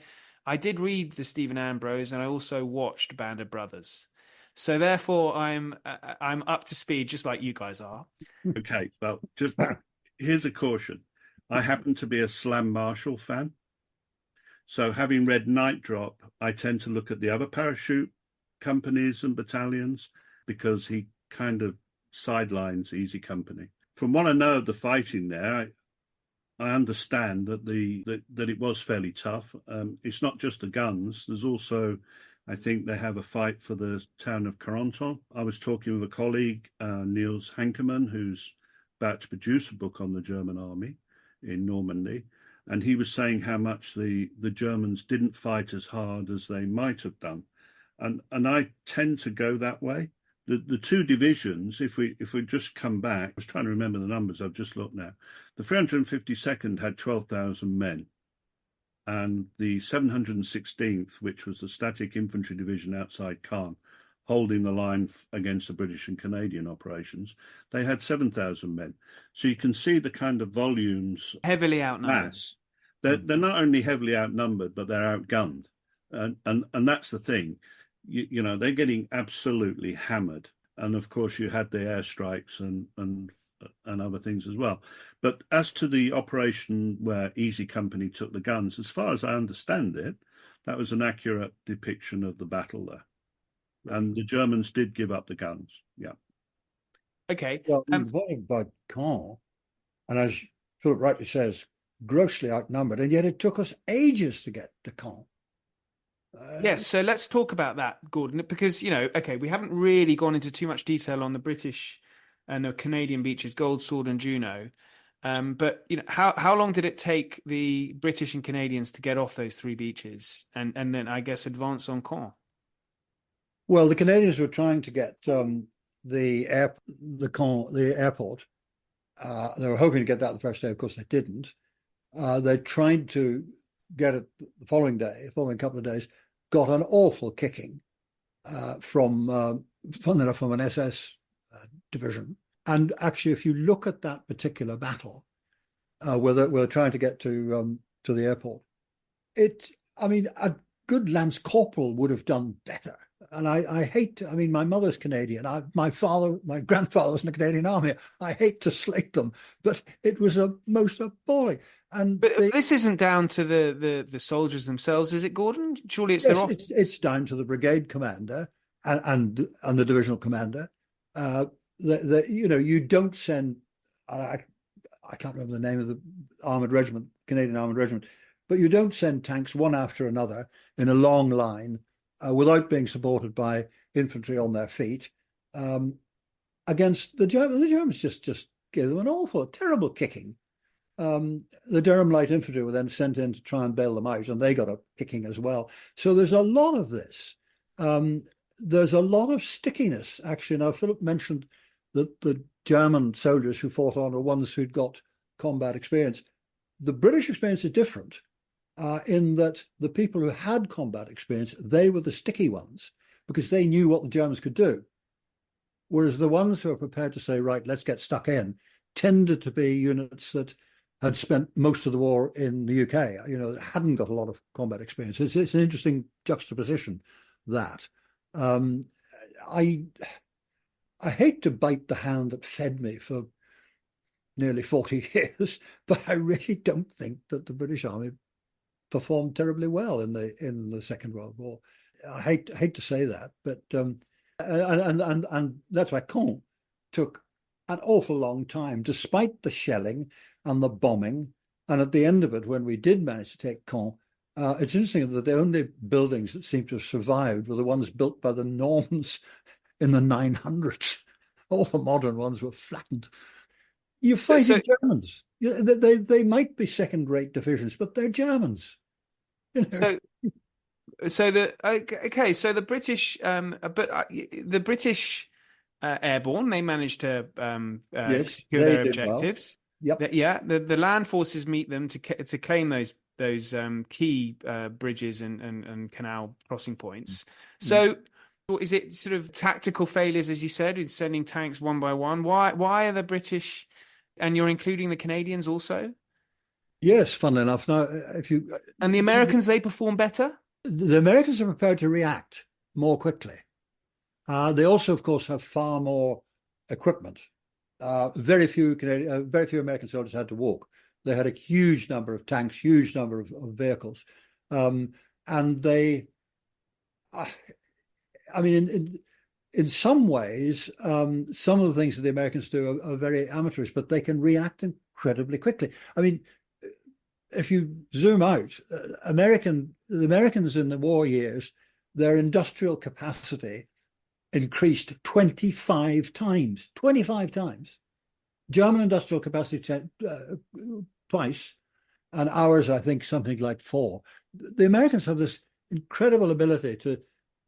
did read the Stephen Ambrose, and I also watched Band of Brothers. So therefore, I'm up to speed, just like you guys are. Okay, well, just here's a caution. I happen to be a Slam Marshall fan, so having read Night Drop, I tend to look at the other parachute companies and battalions because he kind of sidelines Easy Company. From what I know of the fighting there, I understand that that it was fairly tough. It's not just the guns. There's also, I think they have a fight for the town of Carentan. I was talking with a colleague, Niels Hankerman, who's about to produce a book on the German army in Normandy, and he was saying how much the Germans didn't fight as hard as they might have done, and I tend to go that way. The two divisions, if we just come back, I was trying to remember the numbers, I've just looked now. The 352nd had 12,000 men, and the 716th, which was the static infantry division outside Caen, holding the line against the British and Canadian operations, they had 7,000 men. So you can see the kind of volumes. Heavily outnumbered. Mass. They're not only heavily outnumbered, but they're outgunned. And that's the thing. They're getting absolutely hammered. And of course, you had the airstrikes and and other things as well. But as to the operation where Easy Company took the guns, as far as I understand it, that was an accurate depiction of the battle there. And the Germans did give up the guns. Yeah. Okay. Well, the point about Caen, and as Philip rightly says, grossly outnumbered, and yet it took us ages to get to Caen. Yes, so let's talk about that, Gordon, because, okay, we haven't really gone into too much detail on the British and the Canadian beaches, Gold Sword and Juno. But, how long did it take the British and Canadians to get off those three beaches and then, I guess, advance on Caen? Well, the Canadians were trying to get the airport. They were hoping to get that the first day. Of course, they didn't. They tried to get it the following couple of days, got an awful kicking from, funnily enough, from an SS division. And actually, if you look at that particular battle, where we're trying to get to the airport, a good lance corporal would have done better. And I hate to, my mother's Canadian. My grandfather was in the Canadian Army. I hate to slate them, but it was a most appalling. But this isn't down to the soldiers themselves, is it, Gordon? Surely it's yes, their officers. It's down to the brigade commander and the divisional commander. You don't send. I can't remember the name of the armored regiment, Canadian armored regiment, but you don't send tanks one after another in a long line without being supported by infantry on their feet against the Germans. The Germans just gave them an terrible kicking. The Durham Light Infantry were then sent in to try and bail them out, and they got a kicking as well. So there's a lot of this. There's a lot of stickiness, actually. Now, Philip mentioned that the German soldiers who fought on are ones who'd got combat experience. The British experience is different in that the people who had combat experience, they were the sticky ones because they knew what the Germans could do. Whereas the ones who are prepared to say, right, let's get stuck in, tended to be units that had spent most of the war in the UK, hadn't got a lot of combat experience. It's an interesting juxtaposition, that. I hate to bite the hand that fed me for nearly 40 years, but I really don't think that the British Army performed terribly well in the Second World War. I hate to say that, but and that's why Caen took an awful long time, despite the shelling and the bombing. And at the end of it, when we did manage to take Caen, it's interesting that the only buildings that seem to have survived were the ones built by the Normans in the 900s. All the modern ones were flattened. You're fighting Germans. They might be second-rate divisions, but they're Germans. So the British, the British airborne, they managed to secure their objectives. Well. Yep. The land forces meet them to claim those key bridges and canal crossing points. So, is it sort of tactical failures, as you said, in sending tanks one by one? Why are the British, and you're including the Canadians also? Yes, funnily enough. Now, and the Americans, they perform better. The Americans are prepared to react more quickly. They also, of course, have far more equipment. Very few American soldiers had to walk. They had a huge number of tanks, huge number of vehicles, and they. In some ways, some of the things that the Americans do are very amateurish, but they can react incredibly quickly. If you zoom out, the Americans in the war years, their industrial capacity increased 25 times. 25 times. German industrial capacity twice, and ours, I think, something like 4. The Americans have this incredible ability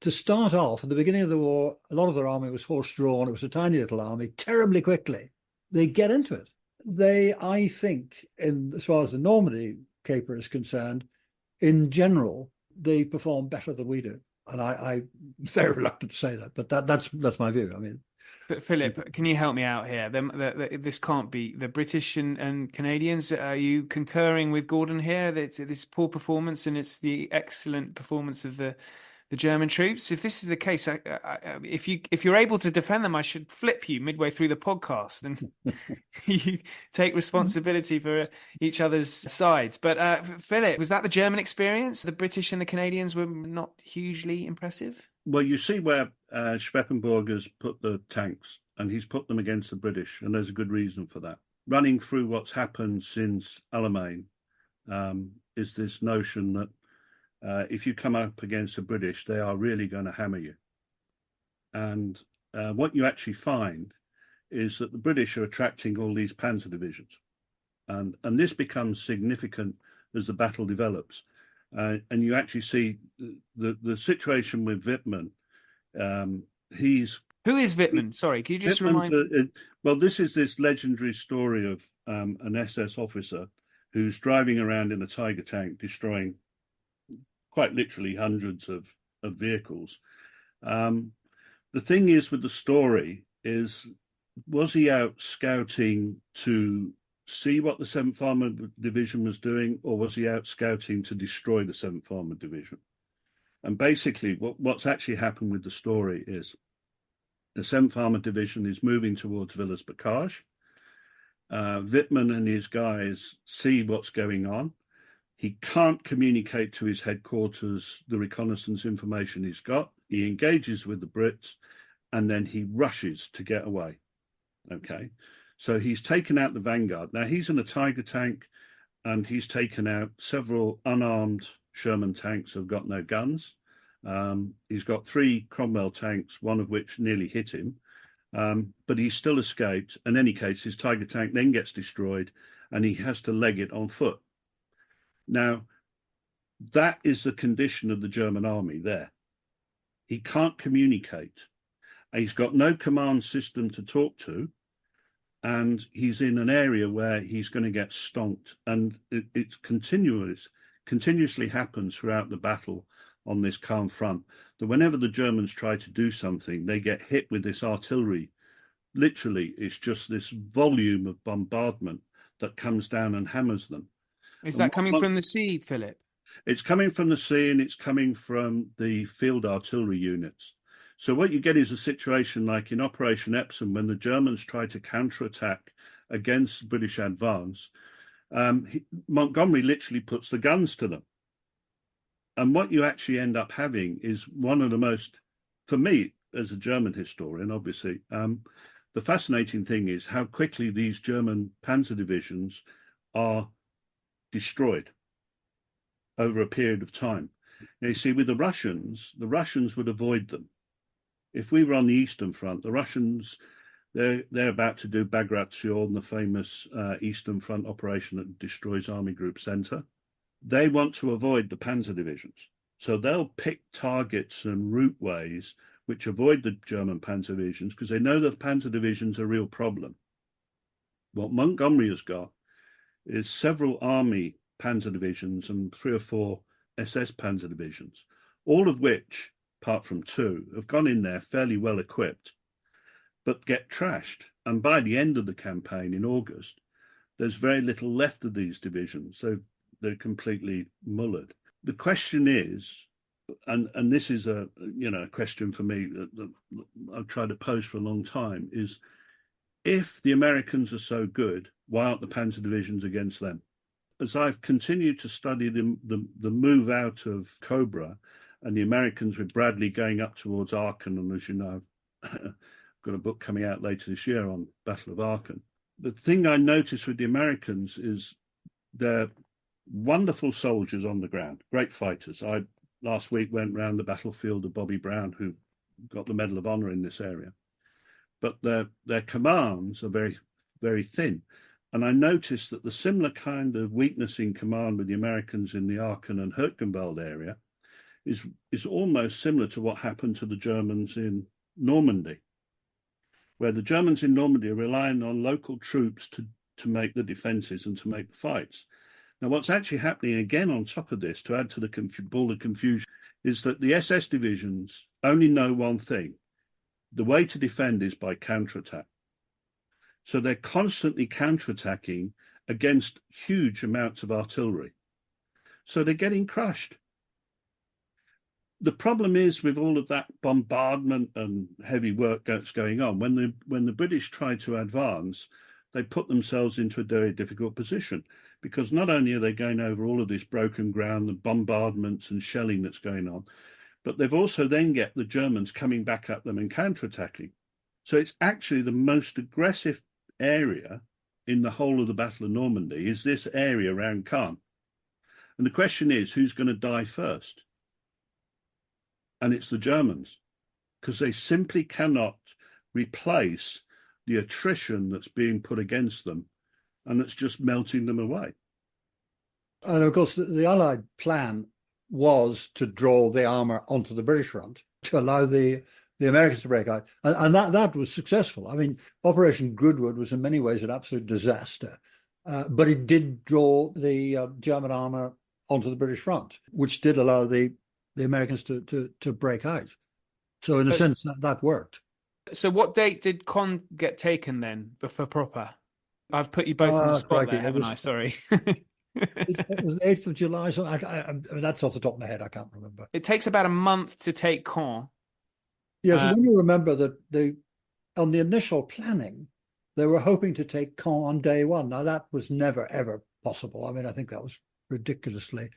to start off at the beginning of the war. A lot of their army was horse-drawn. It was a tiny little army. Terribly quickly, they get into it. They, I think, as far as the Normandy caper is concerned, in general, they perform better than we do. And I'm very reluctant to say that, but that's my view. But Philip, can you help me out here? This can't be the British and Canadians. Are you concurring with Gordon here that it's this poor performance and it's the excellent performance of the the German troops? If this is the case, if you're able to defend them, I should flip you midway through the podcast and you take responsibility for each other's sides. But Philip, was that the German experience? The British and the Canadians were not hugely impressive? Well, you see where Schweppenborg has put the tanks, and he's put them against the British, and there's a good reason for that. Running through what's happened since Alamein is this notion that if you come up against the British, they are really going to hammer you. And what you actually find is that the British are attracting all these panzer divisions. And this becomes significant as the battle develops. And you actually see the situation with Wittmann. Who is Wittmann? Sorry, can you just remind me? Well, this is this legendary story of an SS officer who's driving around in a Tiger tank, destroying quite literally hundreds of vehicles. The thing is with the story is, was he out scouting to see what the 7th Armoured Division was doing, or was he out scouting to destroy the 7th Armoured Division? And basically what's actually happened with the story is the 7th Armoured Division is moving towards Villers-Bocage. Wittmann and his guys see what's going on. He can't communicate to his headquarters the reconnaissance information he's got. He engages with the Brits, and then he rushes to get away. Okay, so he's taken out the vanguard. Now, he's in a Tiger tank, and he's taken out several unarmed Sherman tanks who've got no guns. He's got 3 Cromwell tanks, one of which nearly hit him, but he still escaped. In any case, his Tiger tank then gets destroyed, and he has to leg it on foot. Now, that is the condition of the German army there. He can't communicate. He's got no command system to talk to, and he's in an area where he's going to get stonked. And it's continuously happens throughout the battle on this calm front, that whenever the Germans try to do something, they get hit with this artillery. Literally, it's just this volume of bombardment that comes down and hammers them. Is that coming from the sea, Philip? It's coming from the sea, and it's coming from the field artillery units. So what you get is a situation like in Operation Epsom, when the Germans try to counterattack against the British advance. Montgomery literally puts the guns to them. And what you actually end up having is one of the most, for me, as a German historian, obviously, the fascinating thing is how quickly these German panzer divisions are destroyed over a period of time. Now, you see, with the Russians would avoid them. If we were on the Eastern Front, the Russians, they're about to do Bagration, the famous Eastern Front operation that destroys Army Group Center. They want to avoid the panzer divisions. So they'll pick targets and route ways which avoid the German panzer divisions, because they know that the panzer divisions are a real problem. What Montgomery has got is several army panzer divisions and 3 or 4 SS panzer divisions, all of which, apart from 2, have gone in there fairly well equipped, but get trashed. And by the end of the campaign in August, there's very little left of these divisions. So they're completely mullered. The question is, and this is a question for me that I've tried to pose for a long time, is if the Americans are so good, why aren't the panzer divisions against them? As I've continued to study the move out of Cobra and the Americans with Bradley going up towards Aachen, and as you know, I've got a book coming out later this year on Battle of Aachen. The thing I noticed with the Americans is they're wonderful soldiers on the ground, great fighters. I last week went round the battlefield of Bobby Brown, who got the Medal of Honor in this area. But their commands are very, very thin. And I noticed that the similar kind of weakness in command with the Americans in the Aachen and Hürtgenwald area is almost similar to what happened to the Germans in Normandy, where the Germans in Normandy are relying on local troops to make the defences and to make the fights. Now, what's actually happening again on top of this, to add to the ball of confusion, is that the SS divisions only know one thing. The way to defend is by counterattack. So they're constantly counterattacking against huge amounts of artillery. So they're getting crushed. the problem is with all of that bombardment and heavy work that's going on, when the British tried to advance, they put themselves into a very difficult position, because not only are they going over all of this broken ground, the bombardments and shelling that's going on, but they've also then get the Germans coming back at them and counterattacking. So it's actually the most aggressive area in the whole of the Battle of Normandy is this area around Caen. And the question is, who's going to die first? And it's the Germans, because they simply cannot replace the attrition that's being put against them, and it's just melting them away. And of course, the Allied plan was to draw the armour onto the British front to allow the Americans to break out. And that was successful. I mean, Operation Goodwood was in many ways an absolute disaster, but it did draw the German armour onto the British front, which did allow the Americans to break out. So in a sense, that worked. So what date did Caen get taken then for proper? I've put you both on the spot there, haven't I? Sorry. It was the 8th of July. So that's off the top of my head. I can't remember. It takes about a month to take Caen. Yes, when you remember that on the initial planning, they were hoping to take Caen on day one. Now, that was never, ever possible. I mean, I think that was ridiculously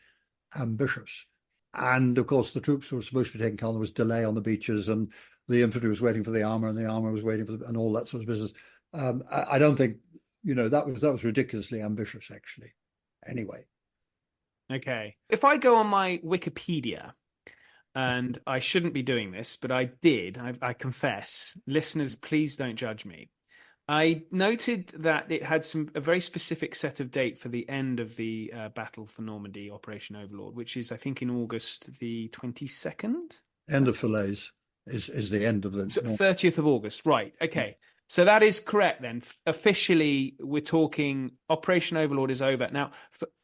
ambitious. And, of course, the troops were supposed to be taking Caen. There was delay on the beaches, and the infantry was waiting for the armour, and the armour was waiting for and all that sort of business. I don't think, that was ridiculously ambitious, actually. Anyway. Okay. If I go on my Wikipedia, and I shouldn't be doing this, but I did, I confess. Listeners, please don't judge me. I noted that it had a very specific set of date for the end of the battle for Normandy, Operation Overlord, which is, I think, in August the 22nd? End of Falaise is the end of the... So 30th of August, right. Okay. So that is correct then. Officially, we're talking Operation Overlord is over. Now,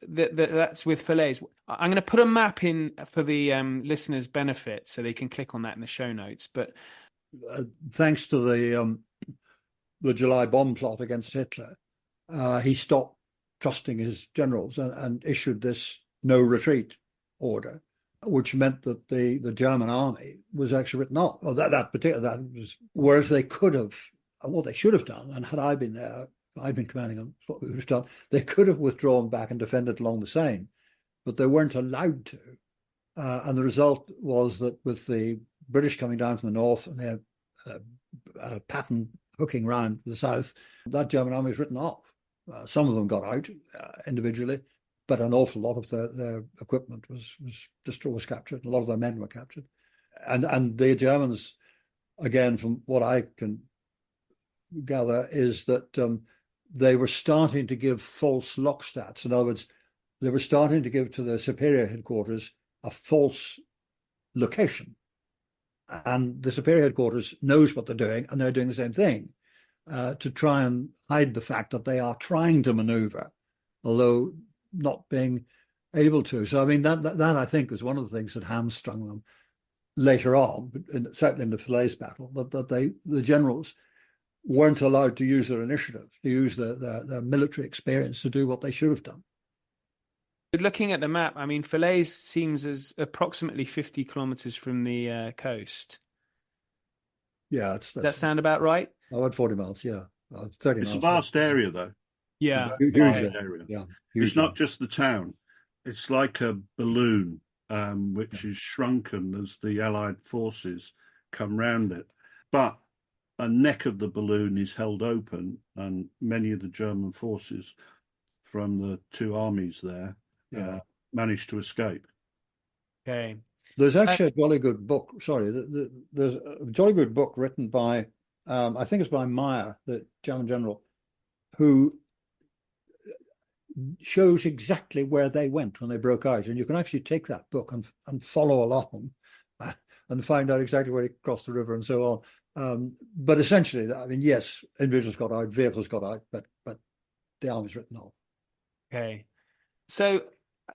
that's with Falaise. I'm going to put a map in for the listeners' benefit so they can click on that in the show notes. But thanks to the July bomb plot against Hitler, he stopped trusting his generals and issued this no retreat order, which meant that the German army was actually written off. Well, whereas they could have, what they should have done, and had I been there, I'd been commanding them, what we would have done, they could have withdrawn back and defended along the Seine, but they weren't allowed to. And the result was that with the British coming down from the north and their pattern hooking round the south, that German army was written off. Some of them got out individually, but an awful lot of their equipment was captured. A lot of their men were captured. And the Germans, again, from what I can gather, is that they were starting to give false lockstats. In other words, they were starting to give to their superior headquarters a false location. And the superior headquarters knows what they're doing, and they're doing the same thing to try and hide the fact that they are trying to maneuver, although not being able to. So, I mean, that I think was one of the things that hamstrung them later on, certainly in the Falaise battle, that the generals weren't allowed to use their initiative, to use their military experience to do what they should have done. Looking at the map, I mean, Falaise seems as approximately 50 kilometers from the coast. Yeah. Does that sound about right? About 40 miles, yeah. 30 miles. It's a vast area, though. Yeah. Huge area. Yeah. It's not just the town. It's like a balloon, which is shrunken as the Allied forces come round it. But a neck of the balloon is held open, and many of the German forces from the two armies there managed to escape. Okay. There's actually a jolly good book. Sorry, there's a jolly good book written by, I think it's by Meyer, the German general, who shows exactly where they went when they broke out. And you can actually take that book and follow along and find out exactly where they crossed the river and so on. But essentially, I mean, yes, individuals got out, vehicles got out, but the army's written off. Okay. So,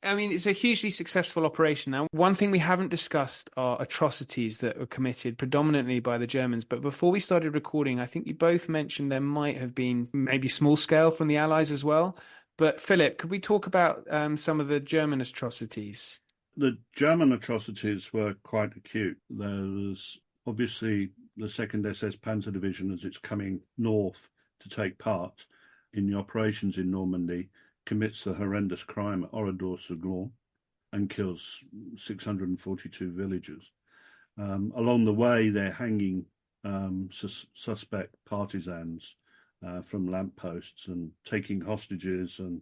I mean, it's a hugely successful operation. Now, one thing we haven't discussed are atrocities that were committed predominantly by the Germans. But before we started recording, I think you both mentioned there might have been maybe small scale from the Allies as well. But Philip, could we talk about some of the German atrocities? the German atrocities were quite acute. There was obviously the 2nd SS Panzer Division, as it's coming north to take part in the operations in Normandy, commits the horrendous crime at Oradour-sur-Glane and kills 642 villagers. Along the way, they're hanging suspect partisans from lampposts and taking hostages and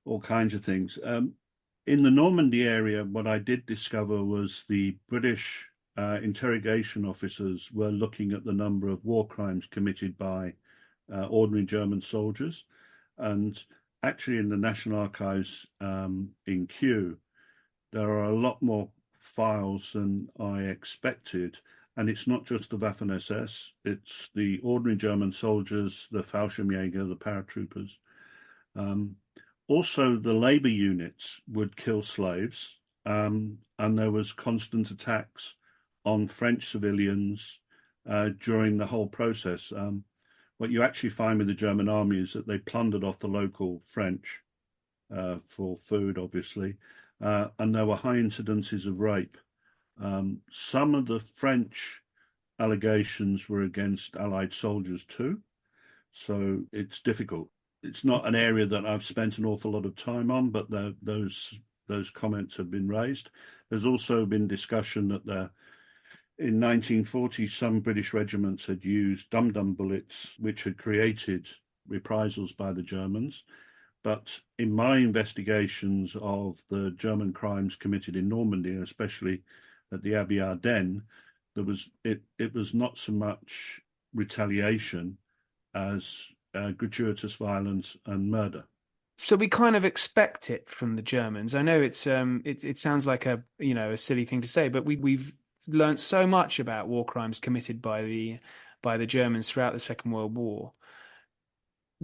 all kinds of things. In the Normandy area, what I did discover was the British interrogation officers were looking at the number of war crimes committed by ordinary German soldiers. And actually in the National Archives in Kew, there are a lot more files than I expected. And it's not just the Waffen-SS, it's the ordinary German soldiers, the Fallschirmjäger, the paratroopers. Also, the labor units would kill slaves, and there was constant attacks on French civilians during the whole process. What you actually find with the German army is that they plundered off the local French for food, obviously, and there were high incidences of rape. Some of the French allegations were against Allied soldiers too, so it's difficult. It's not an area that I've spent an awful lot of time on, but those comments have been raised. There's also been discussion that in 1940, some British regiments had used dum-dum bullets, which had created reprisals by the Germans. But in my investigations of the German crimes committed in Normandy, especially at the Abbey Ardennes, it was not so much retaliation as gratuitous violence and murder. So we kind of expect it from the Germans. I know it sounds like a silly thing to say, but we've learned so much about war crimes committed by the Germans throughout the Second World War.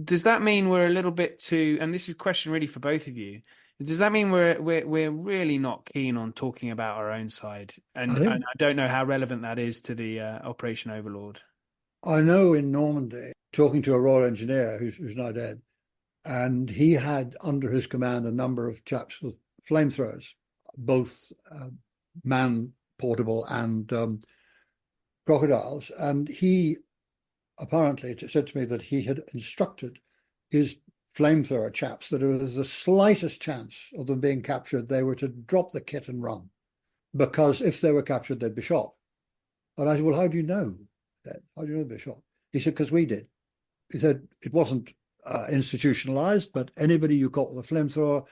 Does that mean we're a little bit too? And this is a question really for both of you. Does that mean we're really not keen on talking about our own side? And I don't know how relevant that is to the Operation Overlord. I know in Normandy, talking to a Royal Engineer who's now dead, and he had under his command a number of chaps with flamethrowers, both man-portable and crocodiles. And he apparently said to me that he had instructed his flamethrower chaps that if there was the slightest chance of them being captured, they were to drop the kit and run, because if they were captured, they'd be shot. And I said, well, how do you know that? How do you know they'd be shot? He said, because we did. He said it wasn't institutionalized, but anybody you caught with a flamethrower,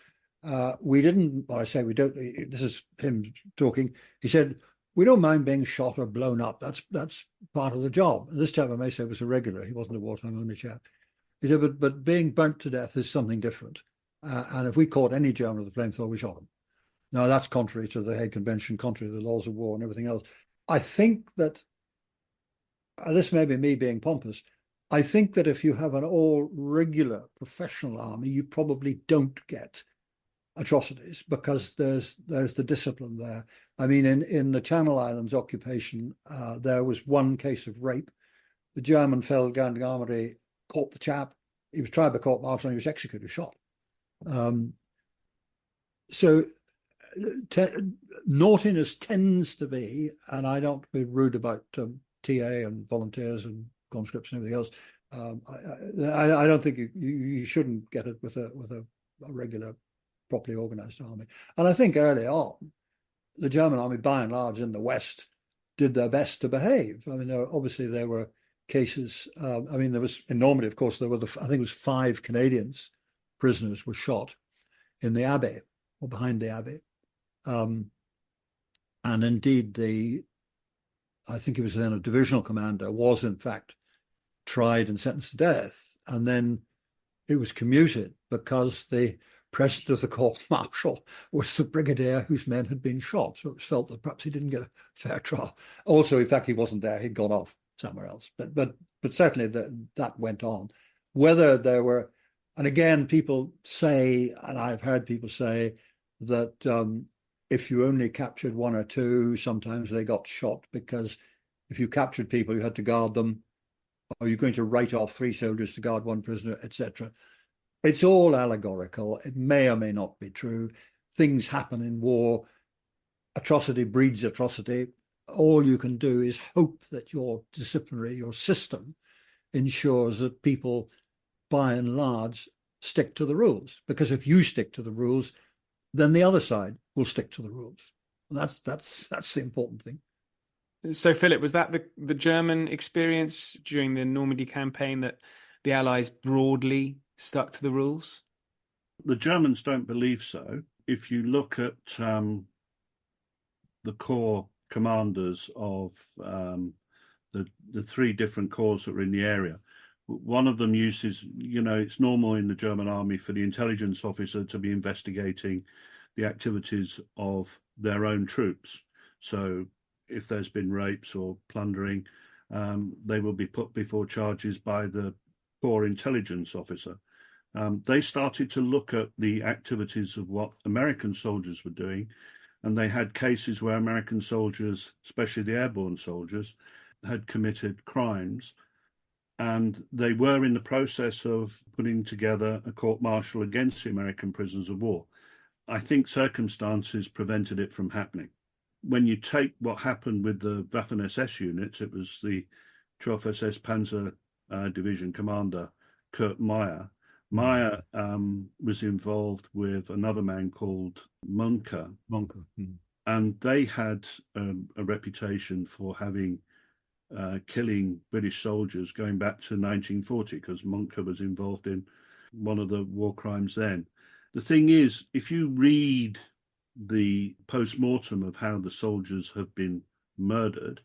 we didn't, well, I say we don't, this is him talking. He said, we don't mind being shot or blown up. That's part of the job. And this chap, I may say, was a regular. He wasn't a wartime only chap. He said, but being burnt to death is something different. And if we caught any German with a flamethrower, we shot him. Now, that's contrary to the Hague Convention, contrary to the laws of war and everything else. I think that, this may be me being pompous, I think that if you have an all regular professional army, you probably don't get atrocities, because there's the discipline there. I mean, in the Channel Islands occupation, there was one case of rape. The German Feldgendarmerie caught the chap. He was tried by court-martial and he was executed, shot. So naughtiness tends to be, and I don't be rude about TA and volunteers and conscripts and everything else. I don't think you shouldn't get it with a regular, properly organized army. And I think early on, the German army, by and large, in the West, did their best to behave. I mean, there were cases. I mean, there was in Normandy, of course, there were I think it was 5 Canadians prisoners were shot in the Abbey or behind the Abbey, and indeed I think he was then a divisional commander, was in fact tried and sentenced to death, and then it was commuted because the president of the court-martial was the brigadier whose men had been shot. So it was felt that perhaps he didn't get a fair trial. Also, in fact, he wasn't there; he'd gone off somewhere else. But certainly that went on. Whether there were, and again, people say, and I've heard people say that if you only captured 1 or 2, sometimes they got shot, because if you captured people, you had to guard them. Are you going to write off 3 soldiers to guard 1 prisoner, etc.? It's all allegorical. It may or may not be true. things happen in war. Atrocity breeds atrocity. All you can do is hope that your disciplinary, your system, ensures that people, by and large, stick to the rules. Because if you stick to the rules, then the other side will stick to the rules. And that's the important thing. So, Philip, was that the German experience during the Normandy campaign, that the Allies broadly stuck to the rules? The Germans don't believe so. If you look at the corps commanders of the three different corps that were in the area, one of them uses, it's normal in the German army for the intelligence officer to be investigating the activities of their own troops. So if there's been rapes or plundering, they will be put before charges by the corps intelligence officer. They started to look at the activities of what American soldiers were doing, and they had cases where American soldiers, especially the airborne soldiers, had committed crimes, and they were in the process of putting together a court-martial against the American prisoners of war. I think circumstances prevented it from happening. When you take what happened with the Waffen-SS units, it was the 12th SS Panzer Division commander, Kurt Meyer. Meyer was involved with another man called Munker. And they had a reputation for having killing British soldiers going back to 1940, because Munker was involved in one of the war crimes then. The thing is, if you read the post-mortem of how the soldiers have been murdered,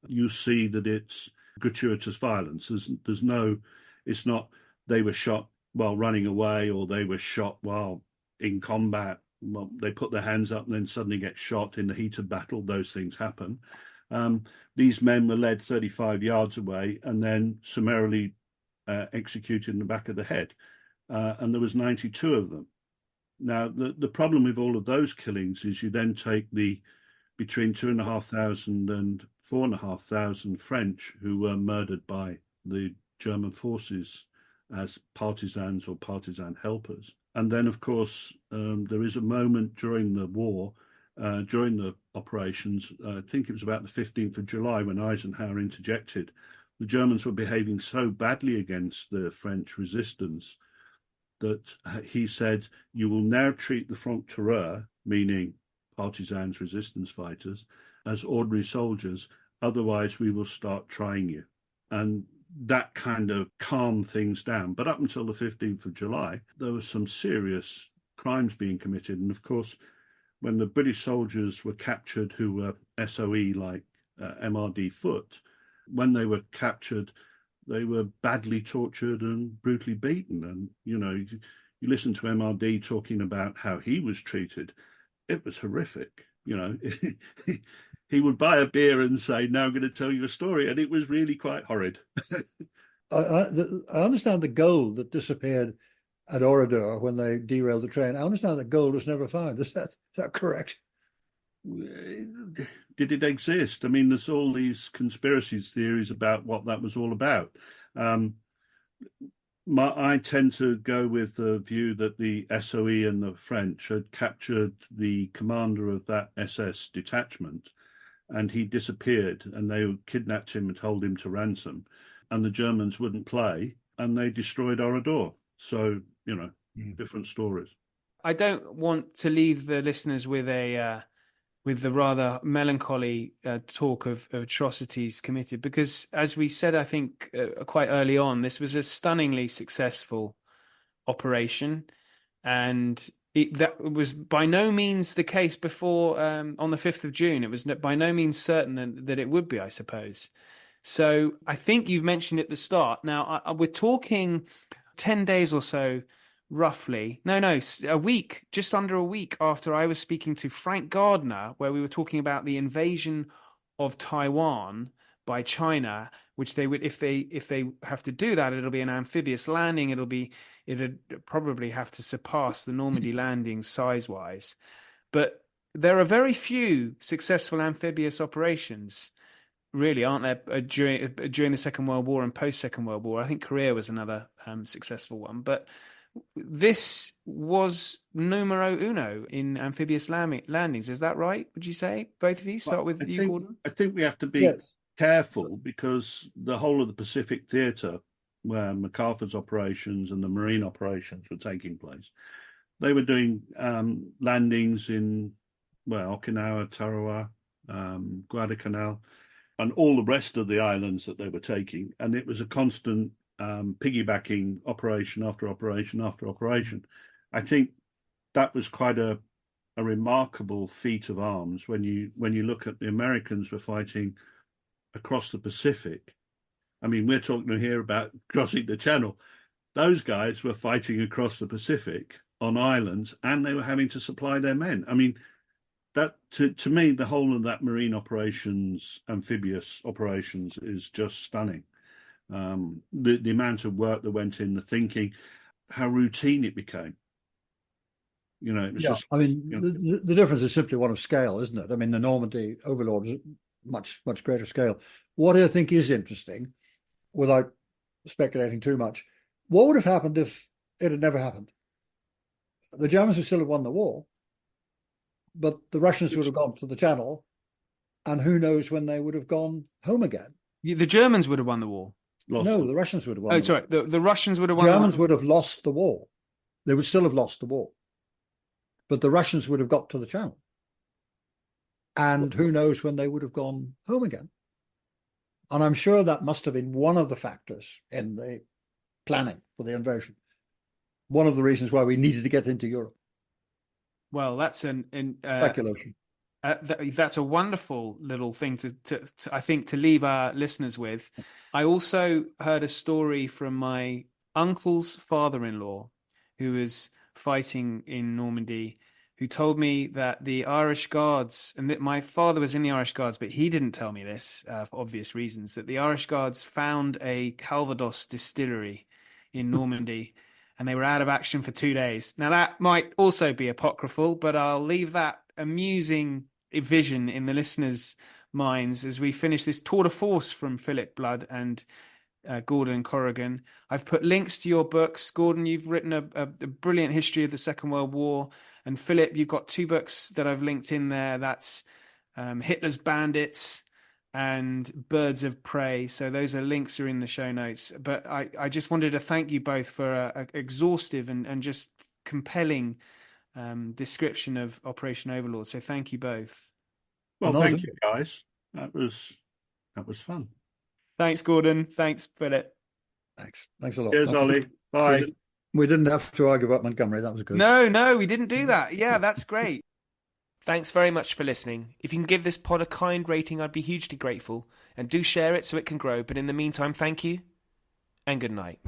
you see that it's gratuitous violence. It's not they were shot while running away, or they were shot while in combat. Well, they put their hands up and then suddenly get shot in the heat of battle. Those things happen. These men were led 35 yards away and then summarily executed in the back of the head. And there was 92 of them. Now, the problem with all of those killings is you then take the between 2,500 and 4,500 French who were murdered by the German forces as partisans or partisan helpers. And then, of course, there is a moment during the war, during the operations, I think it was about the 15th of July when Eisenhower interjected. The Germans were behaving so badly against the French resistance that he said, you will now treat the francs-tireurs, meaning partisans, resistance fighters, as ordinary soldiers, otherwise we will start trying you. And that kind of calmed things down. But up until the 15th of July, there were some serious crimes being committed. And of course, when the British soldiers were captured who were SOE, like MRD Foot, when they were captured, they were badly tortured and brutally beaten. And, you listen to MRD talking about how he was treated. It was horrific. He would buy a beer and say, now I'm going to tell you a story. And it was really quite horrid. I understand the gold that disappeared at Oradour when they derailed the train. I understand that gold was never found. Is that correct? Did it exist? I mean, there's all these conspiracy theories about what that was all about. I tend to go with the view that the SOE and the French had captured the commander of that SS detachment, and he disappeared, and they kidnapped him and held him to ransom, and the Germans wouldn't play, and they destroyed Oradour. So, different stories. I don't want to leave the listeners with the rather melancholy talk of atrocities committed, because, as we said, I think quite early on, this was a stunningly successful operation, and that was by no means the case before on the 5th of June. It was by no means certain that it would be, I suppose. So I think you've mentioned at the start. Now, we're talking 10 days or so, roughly. No, a week, just under a week after I was speaking to Frank Gardner, where we were talking about the invasion of Taiwan by China, which they would, if they have to do that, it'll be an amphibious landing. It'd probably have to surpass the Normandy landing size-wise. But there are very few successful amphibious operations, really, aren't there, during the Second World War and post-Second World War? I think Korea was another successful one. But this was numero uno in amphibious landings. Is that right? Would you say, both of you? Start with you, Gordon. I think we have to be Yes. careful, because the whole of the Pacific Theatre, where MacArthur's operations and the marine operations were taking place, they were doing landings in, Okinawa, Tarawa, Guadalcanal, and all the rest of the islands that they were taking. And it was a constant piggybacking operation after operation after operation. I think that was quite a remarkable feat of arms when you look at the Americans were fighting across the Pacific. I mean, we're talking here about crossing the Channel. Those guys were fighting across the Pacific on islands, and they were having to supply their men. I mean, that to me, the whole of that marine operations, amphibious operations, is just stunning. The amount of work that went in, the thinking, how routine it became. It was just. I mean, the difference is simply one of scale, isn't it? I mean, the Normandy Overlord was much greater scale. What I think is interesting, without speculating too much, what would have happened if it had never happened? The Germans would still have won the war, but the Russians would have gone to the Channel, and who knows when they would have gone home again. The Germans would have won the war. The Russians would have won. The Russians would have won. The Germans would have lost the war. They would still have lost the war, but the Russians would have got to the Channel, and who knows when they would have gone home again. And I'm sure that must have been one of the factors in the planning for the invasion. One of the reasons why we needed to get into Europe. Well, that's speculation. That's a wonderful little thing to I think to leave our listeners with. I also heard a story from my uncle's father-in-law, who was fighting in Normandy, who told me that the Irish Guards, and that my father was in the Irish Guards, but he didn't tell me this for obvious reasons, that the Irish Guards found a Calvados distillery in Normandy. And they were out of action for 2 days. Now, that might also be apocryphal, but I'll leave that amusing vision in the listeners' minds as we finish this tour de force from Philip Blood and Gordon and Corrigan. I've put links to your books. Gordon, you've written a brilliant history of the Second World War. And Philip, you've got 2 books that I've linked in there. That's Hitler's Bandits and Birds of Prey. So those links are in the show notes. But I just wanted to thank you both for an exhaustive and just compelling description of Operation Overlord. So thank you both. Well, thank you, guys. That was fun. Thanks, Gordon. Thanks, Philip. Thanks a lot. Cheers, Ollie. Bye. We didn't have to argue about Montgomery. That was good. No, we didn't do that. Yeah, that's great. Thanks very much for listening. If you can give this pod a kind rating, I'd be hugely grateful. And do share it so it can grow. But in the meantime, thank you and good night.